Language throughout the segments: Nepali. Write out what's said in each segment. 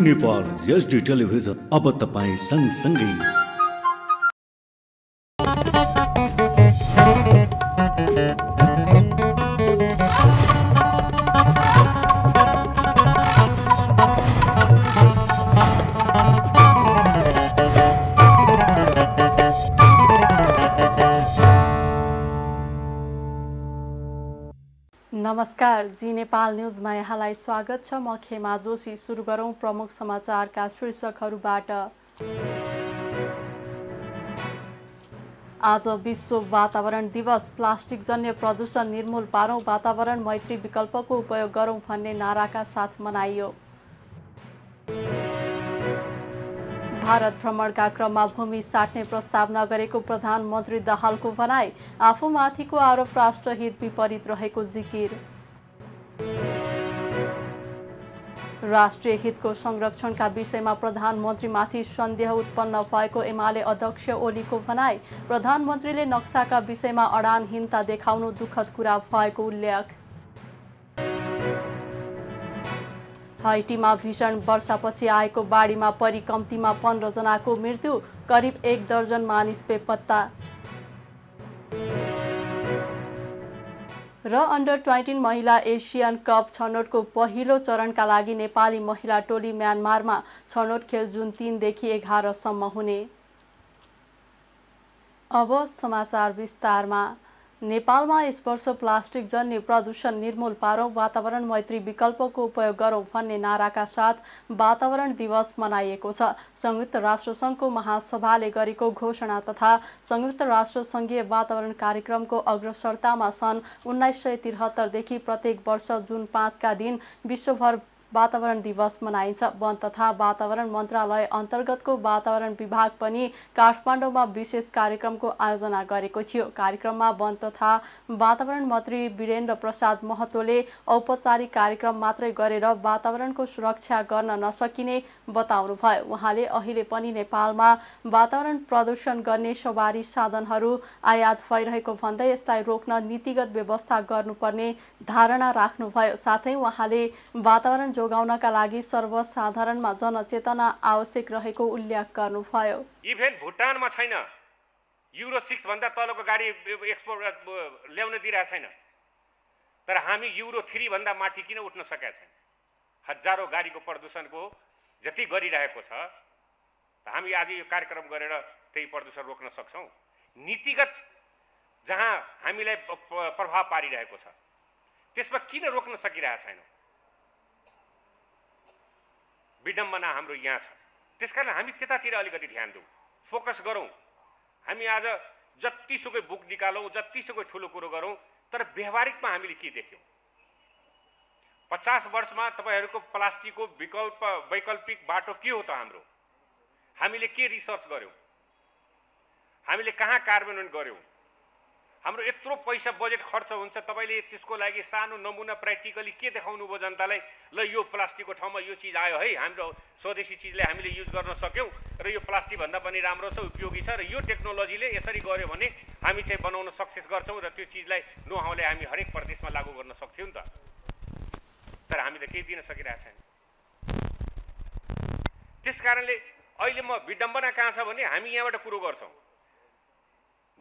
नेपाल एचडी टेलिभिजन अब तपाईं सँगसँगै। नमस्कार, जी नेपाल न्यूजमा यहाँलाई स्वागत छ। म खेमा जोशी। सुरु गरौं प्रमुख समाचारका शीर्षकहरूबाट। आज विश्व वातावरण दिवस। प्लास्टिकजन्य प्रदूषण निर्मूल पारौं, वातावरण मैत्री विकल्पको उपयोग गरौं भन्ने नाराका साथ मनाइयो। भारत भ्रमणका क्रममा भूमि साट्ने प्रस्ताव नगरेको प्रधानमन्त्री दाहालको भनाई। आफूमाथिको आरोप राष्ट्रहित विपरीत रहेको जिकिर। राष्ट्रिय हितको संरक्षणका विषयमा प्रधानमन्त्रीमाथि सन्देह उत्पन्न भएको एमाले अध्यक्ष ओलीको भनाई। प्रधानमन्त्रीले नक्साका विषयमा अडानहीनता देखाउनु दुःखद कुरा भएको उल्लेख। हाइटीमा भीषण वर्षापछि आएको बाढीमा परि कम्तीमा 15 जनाको मृत्यु, करिब 1 दर्जन मानिस बेपत्ता। र अन्डर 20 महिला एसियन कप छनौटको पहिलो चरणका लागि नेपाली महिला टोली म्यानमारमा। छनौट खेल जुन 3 देखि 11 सम्म हुने। अब समाचार विस्तारमा। नेपालमा यस वर्ष प्लास्टिक जन्य प्रदूषण निर्मूल पारौं, वातावरण मैत्री विकल्पको उपयोग गरौं भन्ने नाराका साथ वातावरण दिवस मनाइएको छ। संयुक्त राष्ट्रसङ्घको महासभाले गरेको घोषणा तथा संयुक्त राष्ट्र सङ्घीय वातावरण कार्यक्रमको अग्रसरतामा सन् 1973 देखि प्रत्येक वर्ष जुन 5 का दिन विश्वभर वातावरण दिवस मनाइन्छ। वन तथा वातावरण मन्त्रालय अन्तर्गतको वातावरण विभाग पनि काठमाडौँमा विशेष कार्यक्रमको आयोजना गरेको थियो। कार्यक्रममा वन तथा वातावरण मन्त्री वीरेन्द्र प्रसाद महतोले औपचारिक कार्यक्रम मात्रै गरेर वातावरणको सुरक्षा गर्न नसकिने बताउनुभयो। उहाँले अहिले पनि नेपालमा वातावरण प्रदूषण गर्ने सवारी साधनहरू आयात भइरहेको भन्दै यसलाई रोक्न नीतिगत व्यवस्था गर्नुपर्ने धारणा राख्नुभयो। साथै उहाँले वातावरण जोगाउनका लागि सर्वसाधारणमा जनचेतना आवश्यक रहेको उल्लेख गर्नुभयो। इभेन भुटानमा छैन, युरो 6 भन्दा तलको गाडी एक्सपोर्ट ल्याउन दिइरहेको छैन, तर हामी युरो 3 भन्दा माथि किन उठ्न सकेका छैन? हजारौं गाडीको प्रदूषणको जति गरिरहेको छ, त हामी आज यो कार्यक्रम गरेर त्यही प्रदूषण रोक्न सक्छौं। नीतिगत जहाँ हामीलाई प्रभाव पारिरहेको छ त्यसमा किन रोक्न सकिरहेका छैनौं? विडम्बना हाम्रो यहाँ छ। त्यसकारण हामी त्यतातिर अलिकति ध्यान दिउँ, फोकस गरौँ। हामी आज जतिसुकै बुक निकालौँ, जतिसुकै ठुलो कुरो गरौँ, तर व्यवहारिकमा हामीले के देख्यौँ? 50 वर्षमा तपाईहरूको प्लास्टिकको वैकल्पिक बाटो के हो त? हामीले के रिसर्च गर्यौँ? हामीले कहाँ कार्यान्वयन गर्यौँ? हाम्रो यत्रो पैसा बजेट खर्च हुन्छ, तपाईले त्यसको लागि सानो नमुना प्र्याक्टिकली के देखाउनु भयो जनतालाई? ल यो प्लास्टिकको ठाउँमा यो चिज आयो है, हाम्रो स्वदेशी चिजले हामीले युज गर्न सक्यौँ र यो प्लास्टिक भन्दा पनि राम्रो छ, उपयोगी छ, र यो टेक्नोलोजीले यसरी गर्यो भने हामी चाहिँ बनाउन सक्सेस गर्छौँ र त्यो चिजलाई नो-हाउले हामी हरेक प्रदेशमा लागू गर्न सक्थ्यौँ नि त। तर हामी त केही दिन सकिरहेको छैन। त्यसकारणले अहिले म विडम्बना कहाँ छ भने हामी यहाँबाट कुरो गर्छौँ,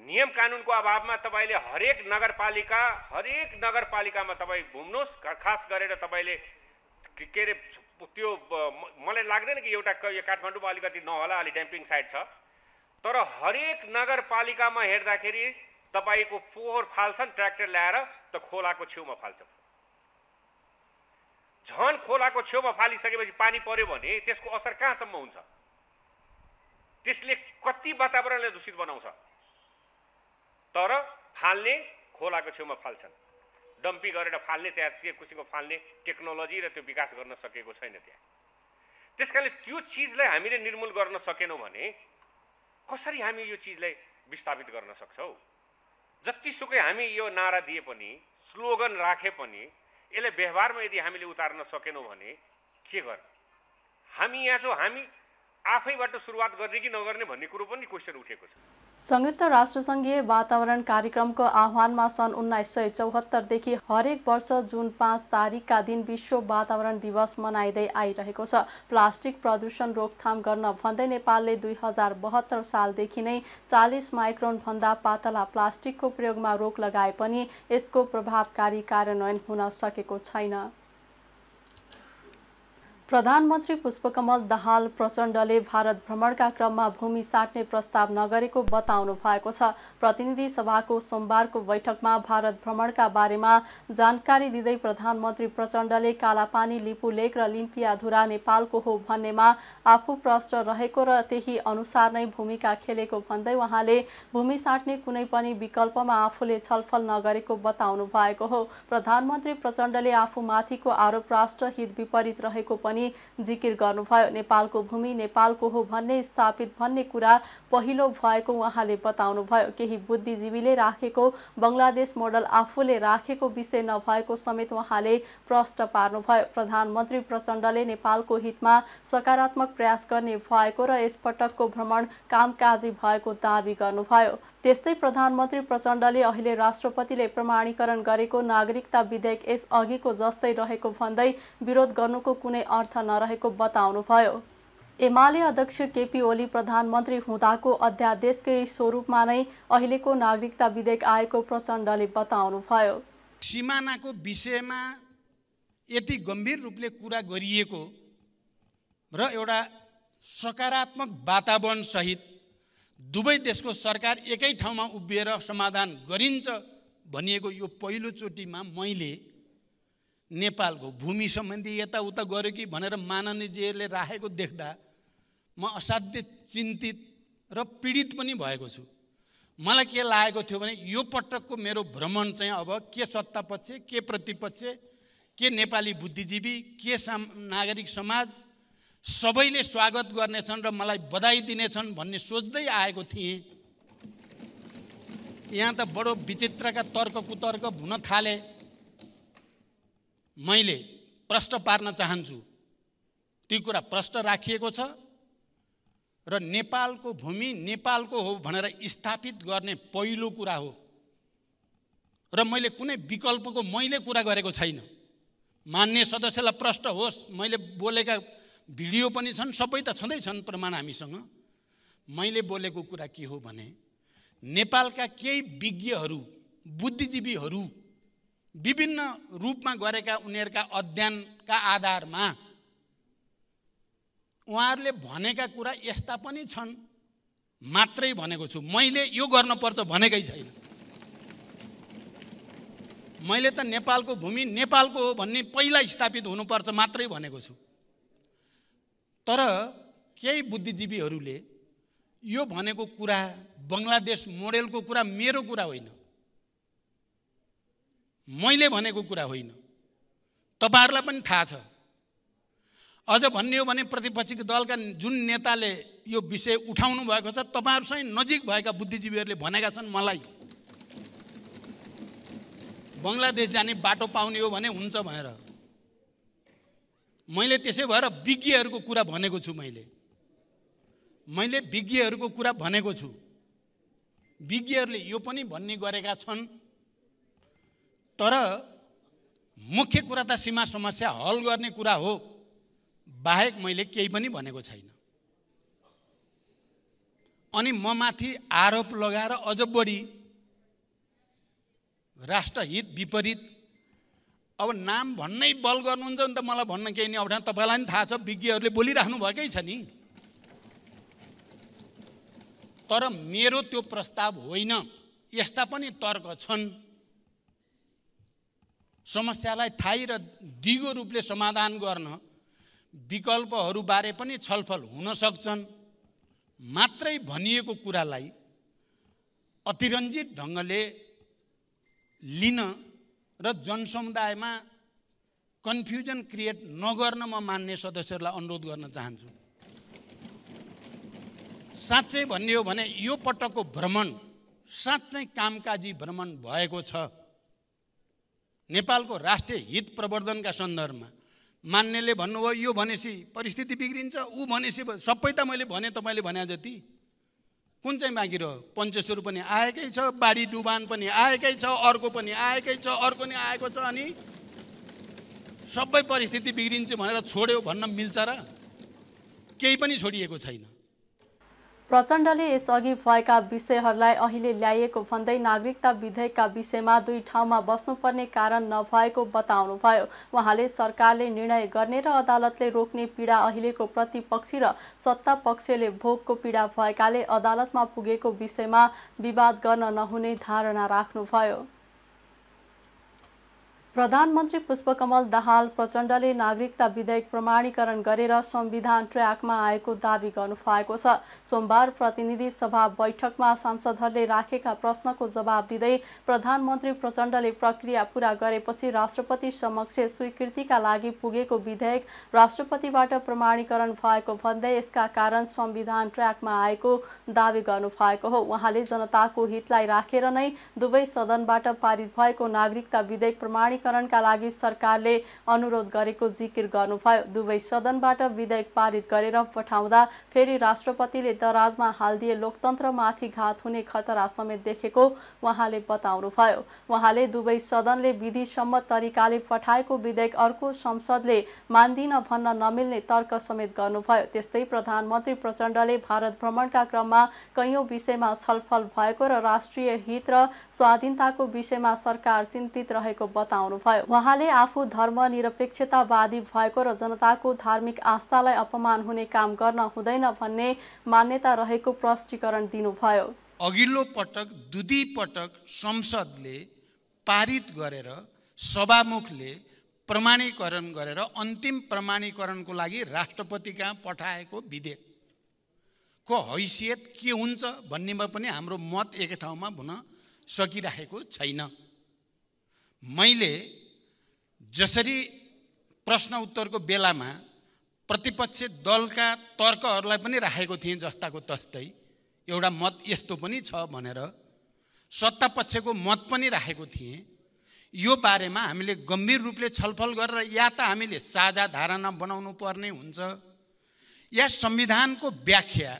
नियम कानुनको अभावमा तपाईले हरेक नगरपालिकामा तपाईँ घुम्नुहोस्, खास गरेर तपाईले के अरे त्यो मलाई लाग्दैन कि एउटा काठमाडौँमा अलिकति नहोला, अलि ड्याम्पिङ साइड छ, तर हरेक नगरपालिकामा हेर्दाखेरि तपाईको फोहोर फाल्छन् ट्र्याक्टर ल्याएर, त खोलाको छेउमा फाल्छ। झन खोलाको छेउमा फालिसकेपछि पानी पर्यो भने त्यसको असर कहाँसम्म हुन्छ? त्यसले कति वातावरणलाई दूषित बनाउँछ। तर फाल्ने खोलाको छेउमा फाल्छन्, डम्पी गरेर फाल्ने, त्यहाँ त्यो किसिमको फाल्ने टेक्नोलोजी र त्यो विकास गर्न सकेको छैन त्यहाँ। त्यसकारणले त्यो चिजलाई हामीले निर्मूल गर्न सकेनौँ भने कसरी हामी यो चिजलाई विस्थापित गर्न सक्छौँ? जतिसुकै हामी यो नारा दिए पनि, स्लोगन राखे पनि, यसलाई व्यवहारमा यदि हामीले उतार्न सकेनौँ भने के गर्ने? हामी यहाँ छौँ, हामी आफैबाट सुरुवात गर्ने कि नगर्ने भन्ने कुरो पनि क्वेसन उठेको छ। संयुक्त राष्ट्रसङ्घीय वातावरण कार्यक्रमको आह्वानमा सन् 1974 देखि हरेक वर्ष जुन 5 तारिकका दिन विश्व वातावरण दिवस मनाइँदै आइरहेको छ। प्लास्टिक प्रदूषण रोकथाम गर्न भन्दै नेपालले 2072 सालदेखि नै 40 माइक्रोन भन्दा पातला प्लास्टिकको प्रयोगमा रोक लगाए पनि यसको प्रभावकारी कार्यान्वयन हुन सकेको छैन। प्रधानमन्त्री पुष्पकमल दाहाल प्रचण्डले भारत भ्रमणका क्रममा भूमि साट्ने प्रस्ताव नगरेको बताउनु भएको छ। प्रतिनिधि सभाको सोमबारको बैठकमा भारत भ्रमणका बारेमा जानकारी दिँदै प्रधानमन्त्री प्रचण्डले कालापानी, लिपुलेक र लिम्पियाधुरा नेपालको हो भन्नेमा आफू प्रष्ट रहेको र त्यही अनुसार नै भूमिका खेलेको भन्दै उहाँले भूमि साट्ने कुनै पनि विकल्पमा आफूले छलफल नगरेको बताउनु भएको हो। प्रधानमन्त्री प्रचण्डले आफूमाथिको आरोप राष्ट्रहित विपरीत रहेको पनि जिकिर गर्नुभयो। नेपालको भूमि नेपालको हो भन्ने स्थापित भन्ने कुरा पहिलो भएको उहाँले बताउनुभयो। केही बुद्धिजीवीले राखेको बङ्गलादेश मोडल आफूले राखेको विषय नभएको समेत उहाँले प्रश्न पार्नुभयो। प्रधानमन्त्री प्रचण्डले नेपालको हितमा सकारात्मक प्रयास गर्ने भएको र यसपटकको भ्रमण कामकाजी भएको दावी गर्नुभयो। त्यस्तै प्रधानमन्त्री प्रचण्डले अहिले राष्ट्रपतिले प्रमाणीकरण गरेको नागरिकता विधेयक यस अघिको जस्तै रहेको भन्दै विरोध गर्नुको कुनै अर्थ नरहेको बताउनुभयो। एमाले अध्यक्ष केपी ओली प्रधानमन्त्री हुँदाको अध्यादेशकै स्वरूपमा नै अहिलेको नागरिकता विधेयक आएको प्रचण्डले बताउनुभयो। सीमानाको विषयमा यति गम्भीर रूपले कुरा गरिएको र एउटा सकारात्मक वातावरण सहित दुवै देशको सरकार एकै ठाउँमा उभिएर समाधान गरिन्छ भनिएको यो पहिलोचोटिमा मैले नेपालको भूमि सम्बन्धी यताउता गर्यो कि भनेर माननीयजीले राखेको देख्दा म असाध्य चिन्तित र पीडित पनि भएको छु। मलाई के लागेको थियो भने यो पटकको मेरो भ्रमण चाहिँ अब के सत्तापक्ष, के प्रतिपक्ष, के नेपाली बुद्धिजीवी, के नागरिक समाज सबैले स्वागत गर्नेछन् र मलाई बधाई दिनेछन् भन्ने सोच्दै आएको थिएँ। यहाँ त बडो विचित्रका तर्क कुतर्क हुन थाले। मैले प्रश्न पार्न चाहन्छु, ती कुरा प्रश्न राखिएको छ र नेपालको भूमि नेपालको हो भनेर स्थापित गर्ने पहिलो कुरा हो र मैले कुनै विकल्पको मैले कुरा गरेको छैन। मान्य सदस्यलाई प्रश्न होस्, मैले बोलेका भिडियो पनि छन्, सबै त छँदैछन् प्रमाण हामीसँग। मैले बोलेको कुरा के हो भने नेपालका केही विज्ञहरू, बुद्धिजीवीहरू विभिन्न रूपमा गरेका उनीहरूका अध्ययनका आधारमा उहाँहरूले भनेका कुरा यस्ता पनि छन् मात्रै भनेको छु। मैले यो गर्नुपर्छ भनेकै छैन। मैले त नेपालको भूमि नेपालको हो भन्ने पहिला स्थापित हुनुपर्छ मात्रै भनेको छु। तर केही बुद्धिजीवीहरूले यो भनेको कुरा बङ्गलादेश मोडेलको कुरा मेरो कुरा होइन, मैले भनेको कुरा होइन, तपाईहरुलाई पनि थाहा छ। अझ भन्ने हो भने प्रतिपक्षी दलका जुन नेताले यो विषय उठाउनु भएको छ तपाईहरुसँग नजिक भएका बुद्धिजीवीहरूले भनेका छन् मलाई बङ्गलादेश जाने बाटो पाउने हो भने हुन्छ भनेर। मैले त्यसै भएर विज्ञहरूको कुरा भनेको छु। मैले विज्ञहरूको कुरा भनेको छु। विज्ञहरूले यो पनि भन्ने गरेका छन्। तर मुख्य कुरा त सीमा समस्या हल गर्ने कुरा हो, बाहेक मैले केही पनि भनेको छैन। अनि म माथि आरोप लगाएर अझ बढी राष्ट्रहित विपरीत अब नाम भन्नै बल गर्नुहुन्छ नि त मलाई भन्न केही नि अप्ठ्यारो, तपाईलाई पनि थाहा छ, विज्ञहरूले बोलिराख्नु भएकै छ नि। तर मेरो त्यो प्रस्ताव होइन, यस्ता पनि तर्क छन्। समस्यालाई थाही र दिगो रूपले समाधान गर्न विकल्पहरूबारे पनि छलफल हुन सक्छन्। मात्रै भनिएको कुरालाई अतिरञ्जित ढङ्गले लिन र जनसमुदायमा कन्फ्युजन क्रिएट नगर्न म मान्य सदस्यहरूलाई अनुरोध गर्न चाहन्छु। साँच्चै भन्ने हो भने यो पटकको भ्रमण साँच्चै कामकाजी भ्रमण भएको छ। नेपालको राष्ट्रिय हित प्रवर्धनका सन्दर्भमा मान्यले भन्नुभयो यो भनेपछि परिस्थिति बिग्रिन्छ, ऊ भनेपछि सबै त मैले भने, तपाईँले भने जति कुन चाहिँ बाँकी रह्यो? पञ्चेश्वर पनि आएकै छ, बाढी डुबान पनि आएकै छ, अर्को पनि आएकै छ, अर्को नि आएको छ, अनि सबै परिस्थिति बिग्रिन्छ भनेर छोड्यो भन्न मिल्छ र? केही पनि छोडिएको छैन। प्रचण्डले यसअघि भएका विषयहरूलाई अहिले ल्याइएको भन्दै नागरिकता विधेयकका विषयमा दुई ठाउँमा बस्नुपर्ने कारण नभएको बताउनुभयो। उहाँले सरकारले निर्णय गर्ने र अदालतले रोक्ने पीडा अहिलेको प्रतिपक्षी र सत्ता पक्षले भोगको पीडा भएकाले अदालतमा पुगेको विषयमा विवाद गर्न नहुने धारणा राख्नुभयो। प्रधानमन्त्री पुष्पकमल दाहाल प्रचण्डले नागरिकता विधेयक प्रमाणीकरण गरेर संविधान ट्र्याकमा आएको दावी गर्नुभएको छ। सोमबार प्रतिनिधि सभा बैठकमा सांसदहरूले राखेका प्रश्नको जवाब दिँदै प्रधानमन्त्री प्रचण्डले प्रक्रिया पूरा गरेपछि राष्ट्रपति समक्ष स्वीकृतिका लागि पुगेको विधेयक राष्ट्रपतिबाट प्रमाणीकरण भएको भन्दै यसका कारण संविधान ट्र्याकमा आएको दावी गर्नुभएको हो। उहाँले जनताको हितलाई राखेर नै दुवै सदनबाट पारित भएको नागरिकता विधेयक प्रमाणीकरणका लागि सरकारले अनुरोध गरेको जिकिर गर्नुभयो। दुवै सदनबाट विधेयक पारित गरेर पठाउँदा फेरि राष्ट्रपतिले दराजमा हालिदिए लोकतन्त्रमाथि घात हुने खतरा समेत देखेको उहाँले बताउनुभयो। उहाँले दुवै सदनले विधिसम्मत तरिकाले पठाएको विधेयक अर्को संसदले मान्दिन भन्न नमिल्ने तर्क समेत गर्नुभयो। त्यस्तै प्रधानमन्त्री प्रचण्डले भारत भ्रमणका क्रममा कैयौं विषयमा छलफल भएको र राष्ट्रिय हित र स्वाधीनताको विषयमा सरकार चिन्तित रहेको बताउनुभयो। उहाँले आफू धर्मनिरपेक्षतावादी भएको र जनताको धार्मिक आस्थालाई अपमान हुने काम गर्न हुँदैन भन्ने मान्यता रहेको प्रष्टीकरण दिनुभयो। अघिल्लो पटक दुई पटक संसदले पारित गरेर सभामुखले प्रमाणीकरण गरेर अन्तिम प्रमाणीकरणको लागि राष्ट्रपति कहाँ पठाएको विधेयकको हैसियत के हुन्छ भन्नेमा पनि हाम्रो मत एक ठाउँमा हुन सकिरहेको छैन। मैले जसरी प्रश्न उत्तरको बेलामा प्रतिपक्ष दलका तर्कहरूलाई पनि राखेको थिएँ जस्ताको तस्तै, एउटा मत यस्तो पनि छ भनेर सत्ता पक्षको मत पनि राखेको थिएँ। यो बारेमा हामीले गम्भीर रूपले छलफल गरेर या त हामीले साझा धारणा बनाउनु पर्ने हुन्छ या संविधानको व्याख्या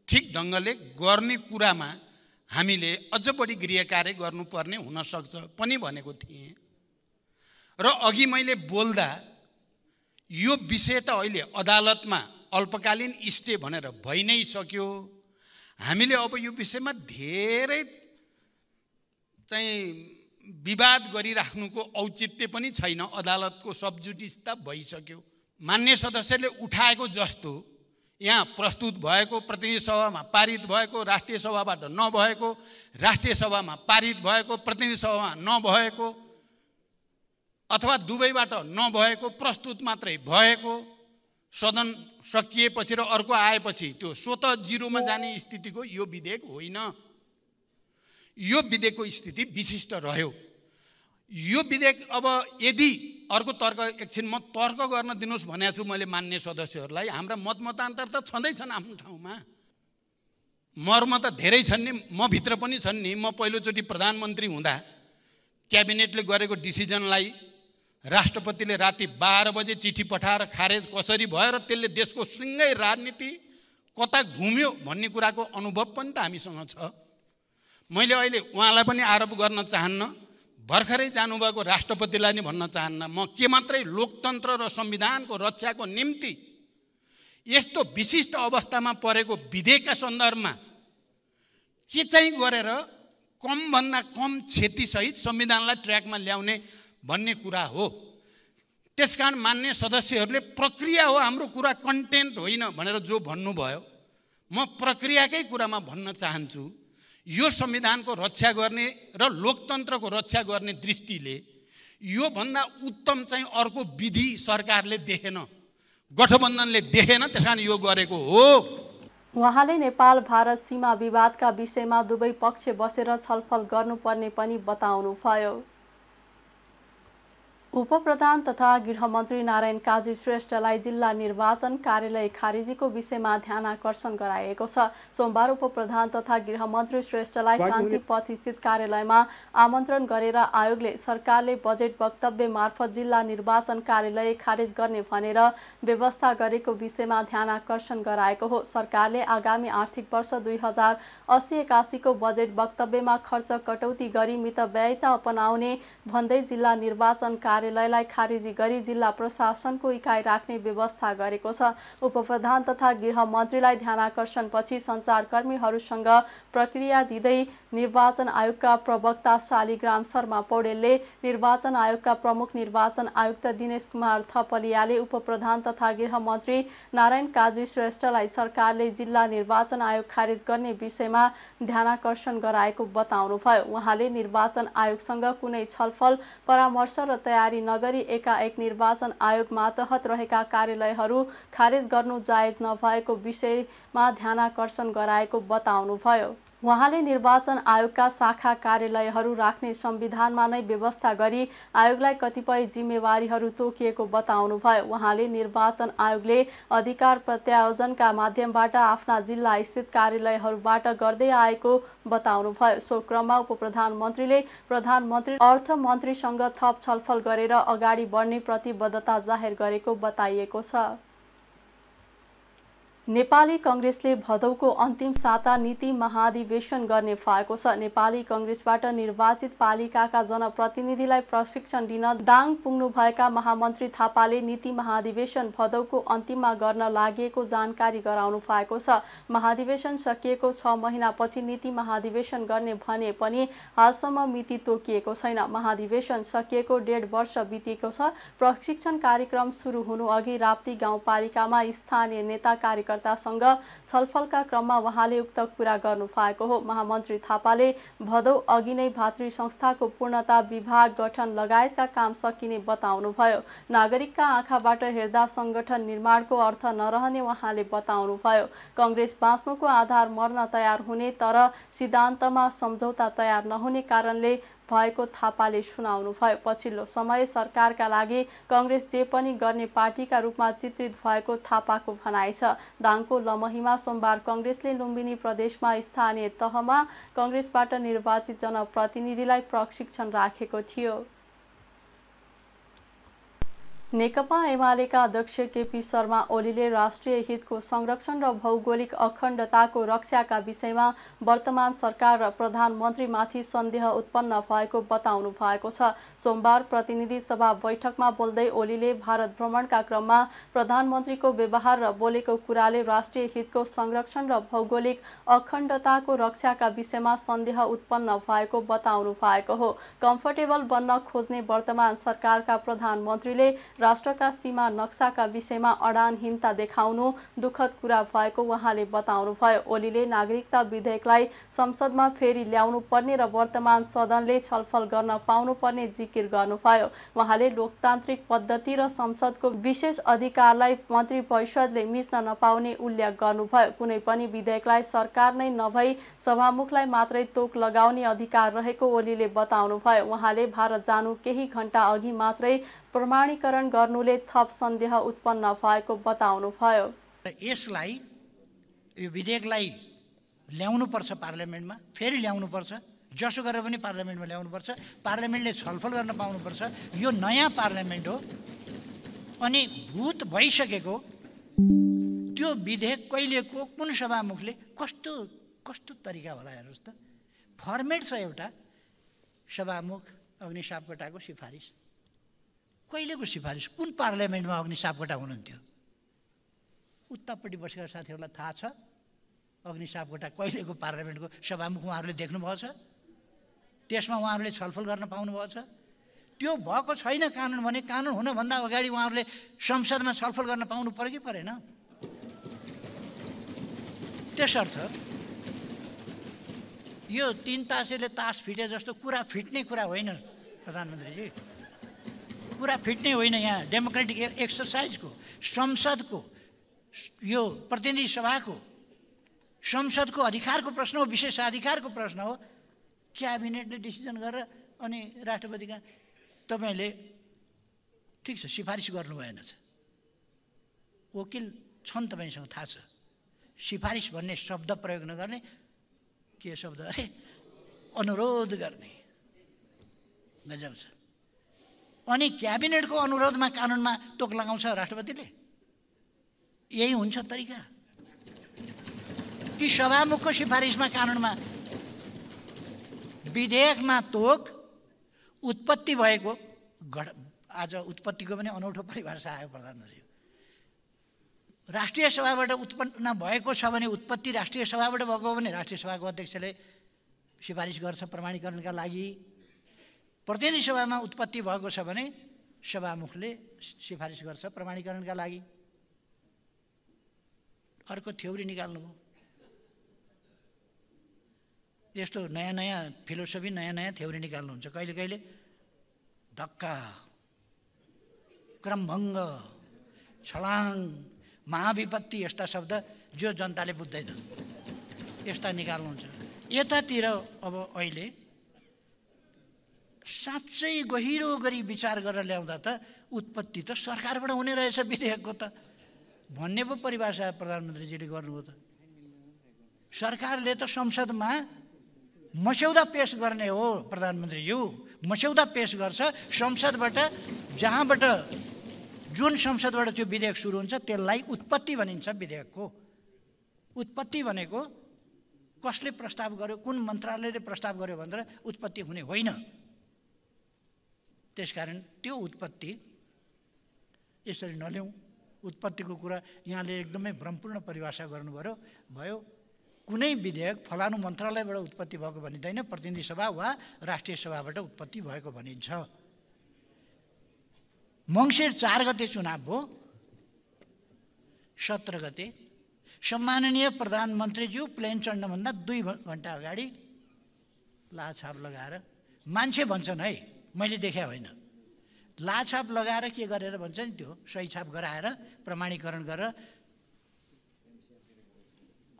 ठिक ढङ्गले गर्ने कुरामा हामीले अझ बढी गृह कार्य गर्नुपर्ने हुनसक्छ पनि भनेको थिएँ। र अघि मैले बोल्दा यो विषय त अहिले अदालतमा अल्पकालीन स्टे भनेर भइ नै सक्यो। हामीले अब यो विषयमा धेरै चाहिँ विवाद गरिराख्नुको औचित्य पनि छैन। अदालतको सबजुडिस त भइसक्यो। मान्य सदस्यले उठाएको जस्तो यहाँ प्रस्तुत भएको, प्रतिनिधि सभामा पारित भएको, राष्ट्रिय सभाबाट नभएको, राष्ट्रिय सभामा पारित भएको, प्रतिनिधि सभामा नभएको, अथवा दुवैबाट नभएको, प्रस्तुत मात्रै भएको, सदन सकिएपछि र अर्को आएपछि त्यो स्वतः जिरोमा जाने स्थितिको यो विधेयक होइन। यो विधेयकको स्थिति विशिष्ट रह्यो। यो विधेयक अब यदि अर्को तर्क एकछिन म तर्क गर्न दिनुहोस् भनेको छु मैले मान्य सदस्यहरूलाई। हाम्रा मतमतान्तर त छँदैछन् आफ्नो ठाउँमा, मर्म त धेरै छन् नि, म भित्र पनि छन् नि। म पहिलोचोटि प्रधानमन्त्री हुँदा क्याबिनेटले गरेको डिसिजनलाई राष्ट्रपतिले राति 12 बजे चिठी पठाएर खारेज कसरी भयो र त्यसले देशको सिङ्गै राजनीति कता घुम्यो भन्ने कुराको अनुभव पनि त हामीसँग छ। मैले अहिले उहाँलाई पनि आरोप गर्न चाहन्न, भर्खरै जानुभएको राष्ट्रपतिलाई नि भन्न चाहन्न। म के मात्रै लोकतन्त्र र संविधानको रक्षाको निम्ति यस्तो विशिष्ट अवस्थामा परेको विधेयकका सन्दर्भमा के चाहिँ गरेर कमभन्दा कम क्षतिसहित संविधानलाई ट्र्याकमा ल्याउने भन्ने कुरा हो। त्यसकारण मान्य सदस्यहरूले प्रक्रिया हो हाम्रो कुरा, कन्टेन्ट होइन भनेर जो भन्नुभयो, म प्रक्रियाकै कुरामा भन्न चाहन्छु। यो संविधानको रक्षा गर्ने र लोकतन्त्रको रक्षा गर्ने दृष्टिले यो भन्दा उत्तम चाहिँ अर्को विधि सरकारले देखेन, गठबन्धनले देखेन, त्यसकारण यो गरेको हो। उहाँले नेपाल भारत सीमा विवादका विषयमा दुवै पक्ष बसेर छलफल गर्नुपर्ने पनि बताउनुभयो। उपप्रधान तथा गृहमन्त्री नारायण काजी श्रेष्ठलाई जिल्ला निर्वाचन कार्यालय खारेजीको विषयमा ध्यानाकर्षण गराएको छ। सोमबार उपप्रधान तथा गृहमन्त्री श्रेष्ठलाई कान्ति पथ स्थित कार्यालयमा आमन्त्रण गरेर आयोगले सरकारले बजेट वक्तव्य मार्फत जिल्ला निर्वाचन कार्यालय खारेज गर्ने भनेर व्यवस्था गरेको विषयमा ध्यानाकर्षण गराएको हो। सरकारले आगामी आर्थिक वर्ष 2080-81 को बजेट वक्तव्यमा खर्च कटौती गरी मितव्ययता अपनाउने भन्दै जिल्ला निर्वाचन कार्यालयलाई खारेजी गरी जिल्ला प्रशासनको इकाइ राख्ने व्यवस्था गरेको छ। उपप्रधान तथा गृहमन्त्रीलाई ध्यानाकर्षणपछि सञ्चारकर्मीहरूसँग प्रक्रिया दिँदै निर्वाचन आयोगका प्रवक्ता शालिग्राम शर्मा पौडेलले निर्वाचन आयोगका प्रमुख निर्वाचन आयुक्त दिनेश कुमार थपलियाले उपप्रधान तथा गृहमन्त्री नारायण काजी श्रेष्ठलाई सरकारले जिल्ला निर्वाचन आयोग खारेज गर्ने विषयमा ध्यानाकर्षण गराएको बताउनुभयो। उहाँले निर्वाचन आयोगसँग कुनै छलफल परामर्श र तयारी नगरी एकाएक निर्वाचन आयोग मातहत रहेका कार्यालयहरू खारेज गर्नु जायज नभएको विषयमा ध्यानाकर्षण गराएको बताउनुभयो। उहाँले निर्वाचन आयोगका शाखा कार्यालयहरू राख्ने संविधानमा नै व्यवस्था गरी आयोगलाई कतिपय जिम्मेवारीहरू तोकिएको बताउनुभयो। उहाँले निर्वाचन आयोगले अधिकार प्रत्यायोजनका माध्यमबाट आफ्ना जिल्ला स्थित कार्यालयहरूबाट गर्दै आएको बताउनुभयो। सो क्रममा उपप्रधानमन्त्रीले प्रधानमन्त्री अर्थमन्त्रीसँग थप छलफल गरेर अगाडि बढ्ने प्रतिबद्धता जाहेर गरेको बताइएको छ। नेपाली कांग्रेसले भदौको अन्तिम साता नीति महाधिवेशन गर्ने भएको छ। नेपाली कांग्रेसबाट निर्वाचित पालिकाका जनप्रतिनिधिलाई प्रशिक्षण दिन दाङ पुग्नु भएका महामन्त्री थापाले नीति महाधिवेशन भदौको अन्तिममा गर्न लागेको जानकारी गराउनु भएको छ। महाधिवेशन सकिएको 6 महिनापछि नीति महाधिवेशन गर्ने भने पनि हालसम्म मिति तोकिएको छैन। महाधिवेशन सकिएको 1.5 वर्ष बितेको छ। प्रशिक्षण कार्यक्रम सुरु हुनु अघि राप्ती गाउँपालिकामा स्थानीय नेता कार्यकर्तासँग छलफलका क्रममा उहाँले उक्त कुरा गर्नु भएको हो। महामन्त्री थापाले भदौ अघि नै भातृ संस्थाको पूर्णता विभाग गठन लगायतका काम सकिने बताउनुभयो। नागरिकका आँखाबाट हेर्दा संगठन निर्माणको अर्थ नरहने उहाँले बताउनुभयो। कांग्रेस बाँच्नुको आधार मर्न तयार हुने तर सिद्धान्तमा सम्झौता तयार नहुने कारणले भएको थापाले सुनाउनुभयो। पछिल्लो समय सरकारका लागि कांग्रेस जे पनि गर्ने पार्टीका रूपमा चित्रित भएको थापाको भनाइ छ। दाङको लमहीमा सोमबार कांग्रेसले लुम्बिनी प्रदेशमा स्थानीय तहमा कांग्रेसबाट निर्वाचित जनप्रतिनिधिलाई प्रशिक्षण राखेको थियो। नेकपा एमालेका अध्यक्ष केपी शर्मा ओलीले राष्ट्रिय हितको संरक्षण र भौगोलिक अखण्डताको रक्षाका विषयमा वर्तमान सरकार र प्रधानमन्त्रीमाथि सन्देह उत्पन्न भएको बताउनु भएको छ। सोमबार प्रतिनिधि सभा बैठकमा बोल्दै ओलीले भारत भ्रमणका क्रममा प्रधानमन्त्रीको व्यवहार र बोलेको कुराले राष्ट्रिय हितको संरक्षण र भौगोलिक अखण्डताको रक्षाका विषयमा सन्देह उत्पन्न भएको बताउनु भएको हो। कम्फर्टेबल बन्न खोज्ने वर्तमान सरकारका प्रधानमन्त्रीले राष्ट्रका सीमा नक्साका विषयमा अडानहीनता देखाउनु दुःखद कुरा भएको उहाँले बताउनुभयो। ओलीले नागरिकता विधेयकलाई संसदमा फेरि ल्याउनु पर्ने र वर्तमान सदनले छलफल गर्न पाउनु पर्ने जिकिर गर्नुभयो। उहाँले लोकतान्त्रिक पद्धति र संसदको विशेष अधिकारलाई मन्त्री परिषदले मिच्न नपाउने उल्लेख गर्नुभयो। कुनै पनि विधेयकलाई सरकार नै नभई सभामुखलाई मात्रै तोक लगाउने अधिकार रहेको ओलीले बताउनुभयो। उहाँले भारत जानु केही घण्टा अघि मात्रै प्रमाणीकरण गर्नुले थप सन्देह उत्पन्न भएको बताउनुभयो। यसलाई यो विधेयकलाई ल्याउनुपर्छ, पार्लियामेन्टमा फेरि ल्याउनुपर्छ, जसो गरेर पनि पार्लियामेन्टमा ल्याउनुपर्छ, पार्लियामेन्टले छलफल गर्न पाउनुपर्छ। यो नयाँ पार्लियामेन्ट हो अनि भूत भइसकेको त्यो विधेयक कहिलेको कुन सभामुखले कस्तो कस्तो तरिका होला हेर्नुहोस् त। फर्मेट छ एउटा सभामुख अग्नि सापकोटाको सिफारिस, कहिलेको सिफारिस, कुन पार्लियामेन्टमा अग्नि सापकोटा हुनुहुन्थ्यो? उतापट्टि बसेका साथीहरूलाई थाहा छ अग्नि सापकोटा कहिलेको पार्लियामेन्टको सभामुख उहाँहरूले देख्नुभएको छ? त्यसमा उहाँहरूले छलफल गर्न पाउनुभएको छ? त्यो भएको छैन कानुन भने कानुन हुनभन्दा अगाडि उहाँहरूले संसदमा छलफल गर्न पाउनु पर्यो कि परेन? त्यसर्थ यो 3 तासेले तास फिटे जस्तो कुरा फिट्ने कुरा होइन प्रधानमन्त्रीजी, कुरा फिट्ने होइन। यहाँ डेमोक्रेटिक एक्सर्साइजको, संसदको, यो प्रतिनिधि सभाको, संसदको अधिकारको प्रश्न हो, विशेषाधिकारको प्रश्न हो। क्याबिनेटले डिसिजन गरेर अनि राष्ट्रपतिका तपाईँले ठिक छ, सिफारिस गर्नु भएन छ। वकिल छन् तपाईँसँग थाहा छ। सिफारिस भन्ने शब्द प्रयोग नगर्ने, के शब्द अरे अनुरोध गर्ने, गजब छ। अनि क्याबिनेटको अनुरोधमा कानुनमा तोक लगाउँछ राष्ट्रपतिले? यही हुन्छ तरिका कि सभामुखको सिफारिसमा कानुनमा विधेयकमा तोक उत्पत्ति भएको आज उत्पत्तिको पनि अनौठो परिभाषा आयो प्रधानमन्त्री। राष्ट्रिय सभाबाट उत्पन्न भएको छ भने उत्पत्ति राष्ट्रिय सभाबाट भएको हो भने राष्ट्रिय सभाको अध्यक्षले सिफारिस गर्छ प्रमाणीकरणका लागि। प्रतिनिधि सभामा उत्पत्ति भएको छ भने सभामुखले सिफारिस गर्छ प्रमाणीकरणका लागि। अर्को थ्योरी निकाल्नुभयो। यस्तो नयाँ नयाँ फिलोसफी, नयाँ नयाँ थ्योरी निकाल्नुहुन्छ। कहिले कहिले धक्का, क्रमभङ्ग, छलाङ, महाविपत्ति यस्ता शब्द जो जनताले बुझ्दैन यस्ता निकाल्नुहुन्छ। यतातिर अब अहिले साँच्चै गहिरो गरी विचार गरेर ल्याउँदा त उत्पत्ति त सरकारबाट हुने रहेछ विधेयकको त भन्ने पो परिभाषा प्रधानमन्त्रीजीले गर्नुभयो। त सरकारले त संसदमा मस्यौदा पेश गर्ने हो प्रधानमन्त्रीज्यू, मस्यौदा पेश गर्छ संसदबाट, जहाँबाट जुन संसदबाट त्यो विधेयक सुरु हुन्छ त्यसलाई उत्पत्ति भनिन्छ विधेयकको। उत्पत्ति भनेको कसले प्रस्ताव गर्यो, कुन मन्त्रालयले प्रस्ताव गर्यो भनेर उत्पत्ति हुने होइन। त्यसकारण त्यो उत्पत्ति यसरी नल्याउँ। उत्पत्तिको कुरा यहाँले एकदमै भ्रमपूर्ण परिभाषा गर्नुभयो। कुनै विधेयक फलानु मन्त्रालयबाट उत्पत्ति भएको भनिँदैन, प्रतिनिधि सभा वा राष्ट्रिय सभाबाट उत्पत्ति भएको भनिन्छ। मङ्सिर 4 गते चुनाव भयो। 17 गते सम्माननीय प्रधानमन्त्रीज्यू प्लेन चढ्नुभन्दा 2 घन्टा अगाडि लाछाप लगाएर, मान्छे भन्छन् है, मैले देखा होइन, लाछाप लगाएर के गरेर भन्छ नि, त्यो सही छाप गराएर प्रमाणीकरण गरेर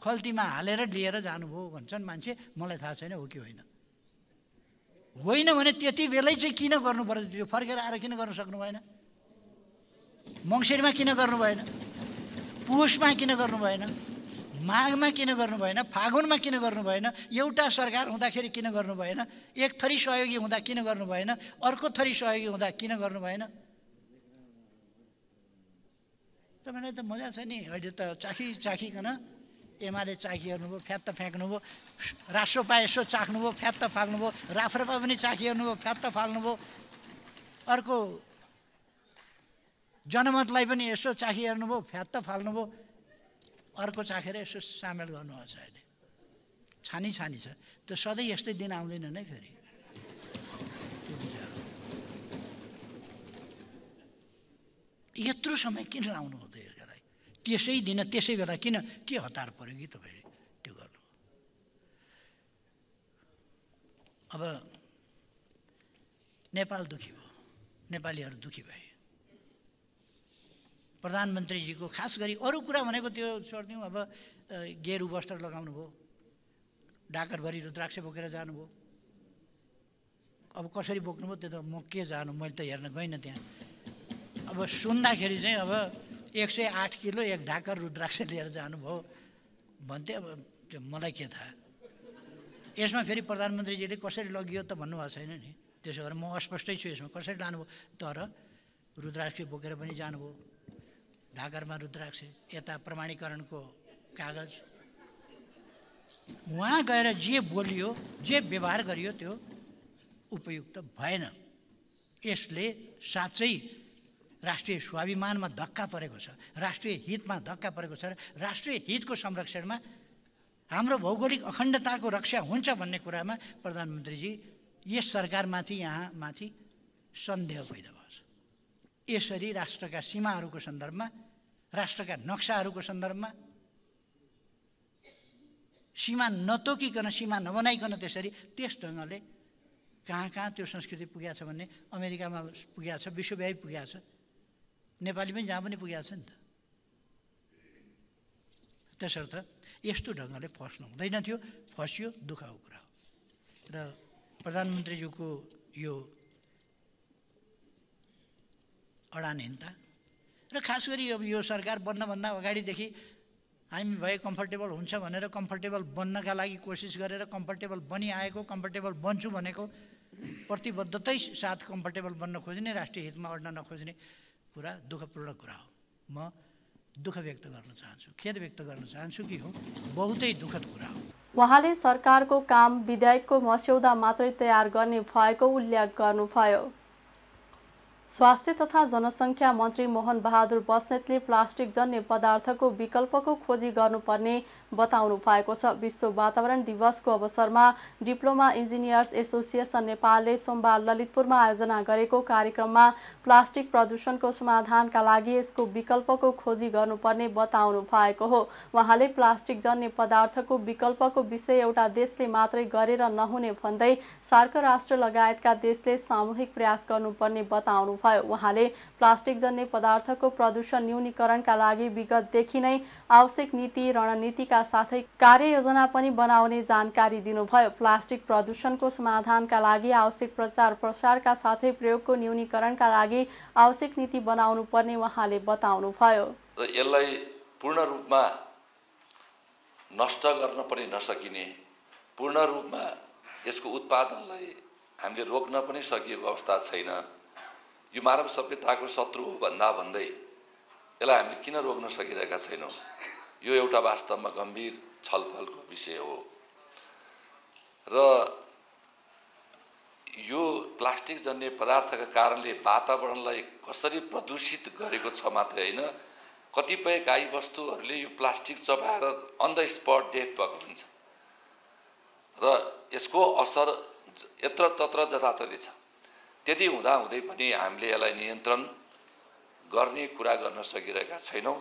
खल्तीमा हालेर लिएर जानुभयो भन्छन् मान्छे। मलाई थाहा छैन हो कि होइन। होइन भने त्यति बेलै चाहिँ किन गर्नु पर्यो? त्यो फर्केर आएर किन गर्न सक्नु भएन? मङ्सिरमा किन गर्नु भएन? पुसमा किन गर्नु भएन? माघमा किन गर्नु भएन? फागुनमा किन गर्नु भएन? एउटा सरकार हुँदाखेरि किन गर्नु भएन? एक थरी सहयोगी हुँदा किन गर्नु भएन? अर्को थरी सहयोगी हुँदा किन गर्नु भएन? तपाईँलाई त मजा छ नि। अहिले त चाखिकन एमाले चाखिहेर्नुभयो, फ्यात्त फ्याँक्नुभयो। राष्ट्रपा यसो चाख्नुभयो, फ्यात्त फाल्नुभयो। राप्रपा पनि चाखिहेर्नुभयो, फ्यात्त फाल्नुभयो। अर्को जनमतलाई पनि यसो चाखिहेर्नुभयो, फ्यात्त फाल्नुभयो। अर्को चाखेर यसो सामेल गर्नुभएको छ। अहिले छानी छ। त्यो सधैँ यस्तै दिन आउँदैन नै फेरि। यत्रो समय किन लाउनु हो त यसलाई? त्यसै दिन त्यसै बेला किन, के हतार पर्यो कि तपाईँले त्यो गर्नु? अब नेपाल दुखी भयो, नेपालीहरू दुखी भए। प्रधानमन्त्रीजीको खास गरी अरू कुरा भनेको त्यो छोडिदिउँ। अब गेरु वस्त्र लगाउनु भयो, ढाकरभरि रुद्राक्ष बोकेर जानुभयो। अब कसरी बोक्नुभयो त्यो त म के जानु, मैले त हेर्न गइनँ त्यहाँ। अब सुन्दाखेरि चाहिँ अब 108 किलो एक ढाकर रुद्राक्ष लिएर जानुभयो भन्थे। अब त्यो मलाई के थाहा। यसमा फेरि प्रधानमन्त्रीजीले कसरी लगियो त भन्नुभएको छैन नि। त्यसो भएर म अस्पष्टै छु यसमा कसरी लानुभयो। तर रुद्राक्ष बोकेर पनि जानुभयो, ढाकरमा रुद्राक्ष, यता प्रमाणीकरणको कागज। उहाँ गएर जे बोलियो, जे व्यवहार गरियो त्यो उपयुक्त भएन। यसले साँच्चै राष्ट्रिय स्वाभिमानमा धक्का परेको छ, राष्ट्रिय हितमा धक्का परेको छ। र राष्ट्रिय हितको संरक्षणमा हाम्रो भौगोलिक अखण्डताको रक्षा हुन्छ भन्ने कुरामा प्रधानमन्त्रीजी यस सरकारमाथि, यहाँ माथि सन्देह पैदा भएको छ। यसरी राष्ट्रका सीमाहरूको सन्दर्भमा, राष्ट्रका नक्साहरूको सन्दर्भमा सीमा नतोकिकन, सीमा नबनाइकन त्यसरी त्यस ढङ्गले कहाँ त्यो संस्कृति पुगेको छ भन्ने अमेरिकामा पुगेको छ, विश्वव्यापी पुगेको छ। नेपाली पनि जहाँ पनि पुगेको छ नि त। त्यसर्थ यस्तो ढङ्गले फस्नु हुँदैन थियो। फस्यो, दुःखको कुरा हो। र प्रधानमन्त्रीज्यूको यो अडानहीनता र खास गरी अब यो सरकार बन्नभन्दा अगाडिदेखि हामी भए कम्फर्टेबल हुन्छ भनेर कम्फर्टेबल बन्नका लागि कोसिस गरेर कम्फर्टेबल बनिआएको कम्फर्टेबल बन्छु भनेको प्रतिबद्धतै साथ कम्फर्टेबल बन्न खोज्ने राष्ट्रिय हितमा अड्न नखोज्ने कुरा दुःखपूर्ण कुरा हो। म दुःख व्यक्त गर्न चाहन्छु, खेद व्यक्त गर्न चाहन्छु कि हो बहुतै दुःखद कुरा हो। उहाँले सरकारको काम विधेयकको मस्यौदा मात्रै तयार गर्ने भएको उल्लेख गर्नुभयो। स्वास्थ्य तथा जनसङ्ख्या मन्त्री मोहन बहादुर बस्नेतले प्लास्टिक जन्य पदार्थको विकल्पको खोजी गर्नुपर्ने बताउनु भएको छ। विश्व वातावरण दिवसको अवसरमा डिप्लोमा इन्जिनियर्स एसोसिएसन नेपालले सोमबार ललितपुरमा आयोजना गरेको कार्यक्रममा प्लास्टिक प्रदूषणको समाधानका लागि यसको विकल्पको खोजी गर्नुपर्ने बताउनु भएको हो। उहाँले प्लास्टिक जन्य पदार्थको विकल्पको विषय एउटा देशले मात्रै गरेर नहुने भन्दै सार्क राष्ट्र लगायतका देशले सामूहिक प्रयास गर्नुपर्ने बताउनु भयो। उहाँले प्लास्टिक जन्य पदार्थको प्रदूषण न्यूनीकरणका लागि विगतदेखि नै आवश्यक नीति रणनीतिका साथै कार्ययोजना पनि बनाउने जानकारी दिनुभयो। प्लास्टिक प्रदूषणको समाधानका लागि आवश्यक प्रचार प्रसारका साथै प्रयोगको न्यूनीकरणका लागि आवश्यक नीति बनाउनु पर्ने उहाँले बताउनुभयो। र यसलाई पूर्ण रूपमा नष्ट गर्न पनि नसकिने, पूर्ण रूपमा यसको उत्पादनलाई हामीले रोक्न पनि सकिएको अवस्था छैन। यो मानव सभ्यताको शत्रु हो भन्दै यसलाई हामीले किन रोक्न सकिरहेका छैनौँ? यो एउटा वास्तवमा गम्भीर छलफलको विषय हो। र यो प्लास्टिक जन्य पदार्थका कारणले वातावरणलाई कसरी प्रदूषित गरेको छ मात्रै होइन, कतिपय गाईबस्तुहरूले यो प्लास्टिक चबाएर अन द स्पट डेथ भएको हुन्छ र यसको असर यत्रतत्र जताततै छ। त्यति हुँदाहुँदै पनि हामीले यसलाई नियन्त्रण गर्ने कुरा गर्न सकिरहेका छैनौँ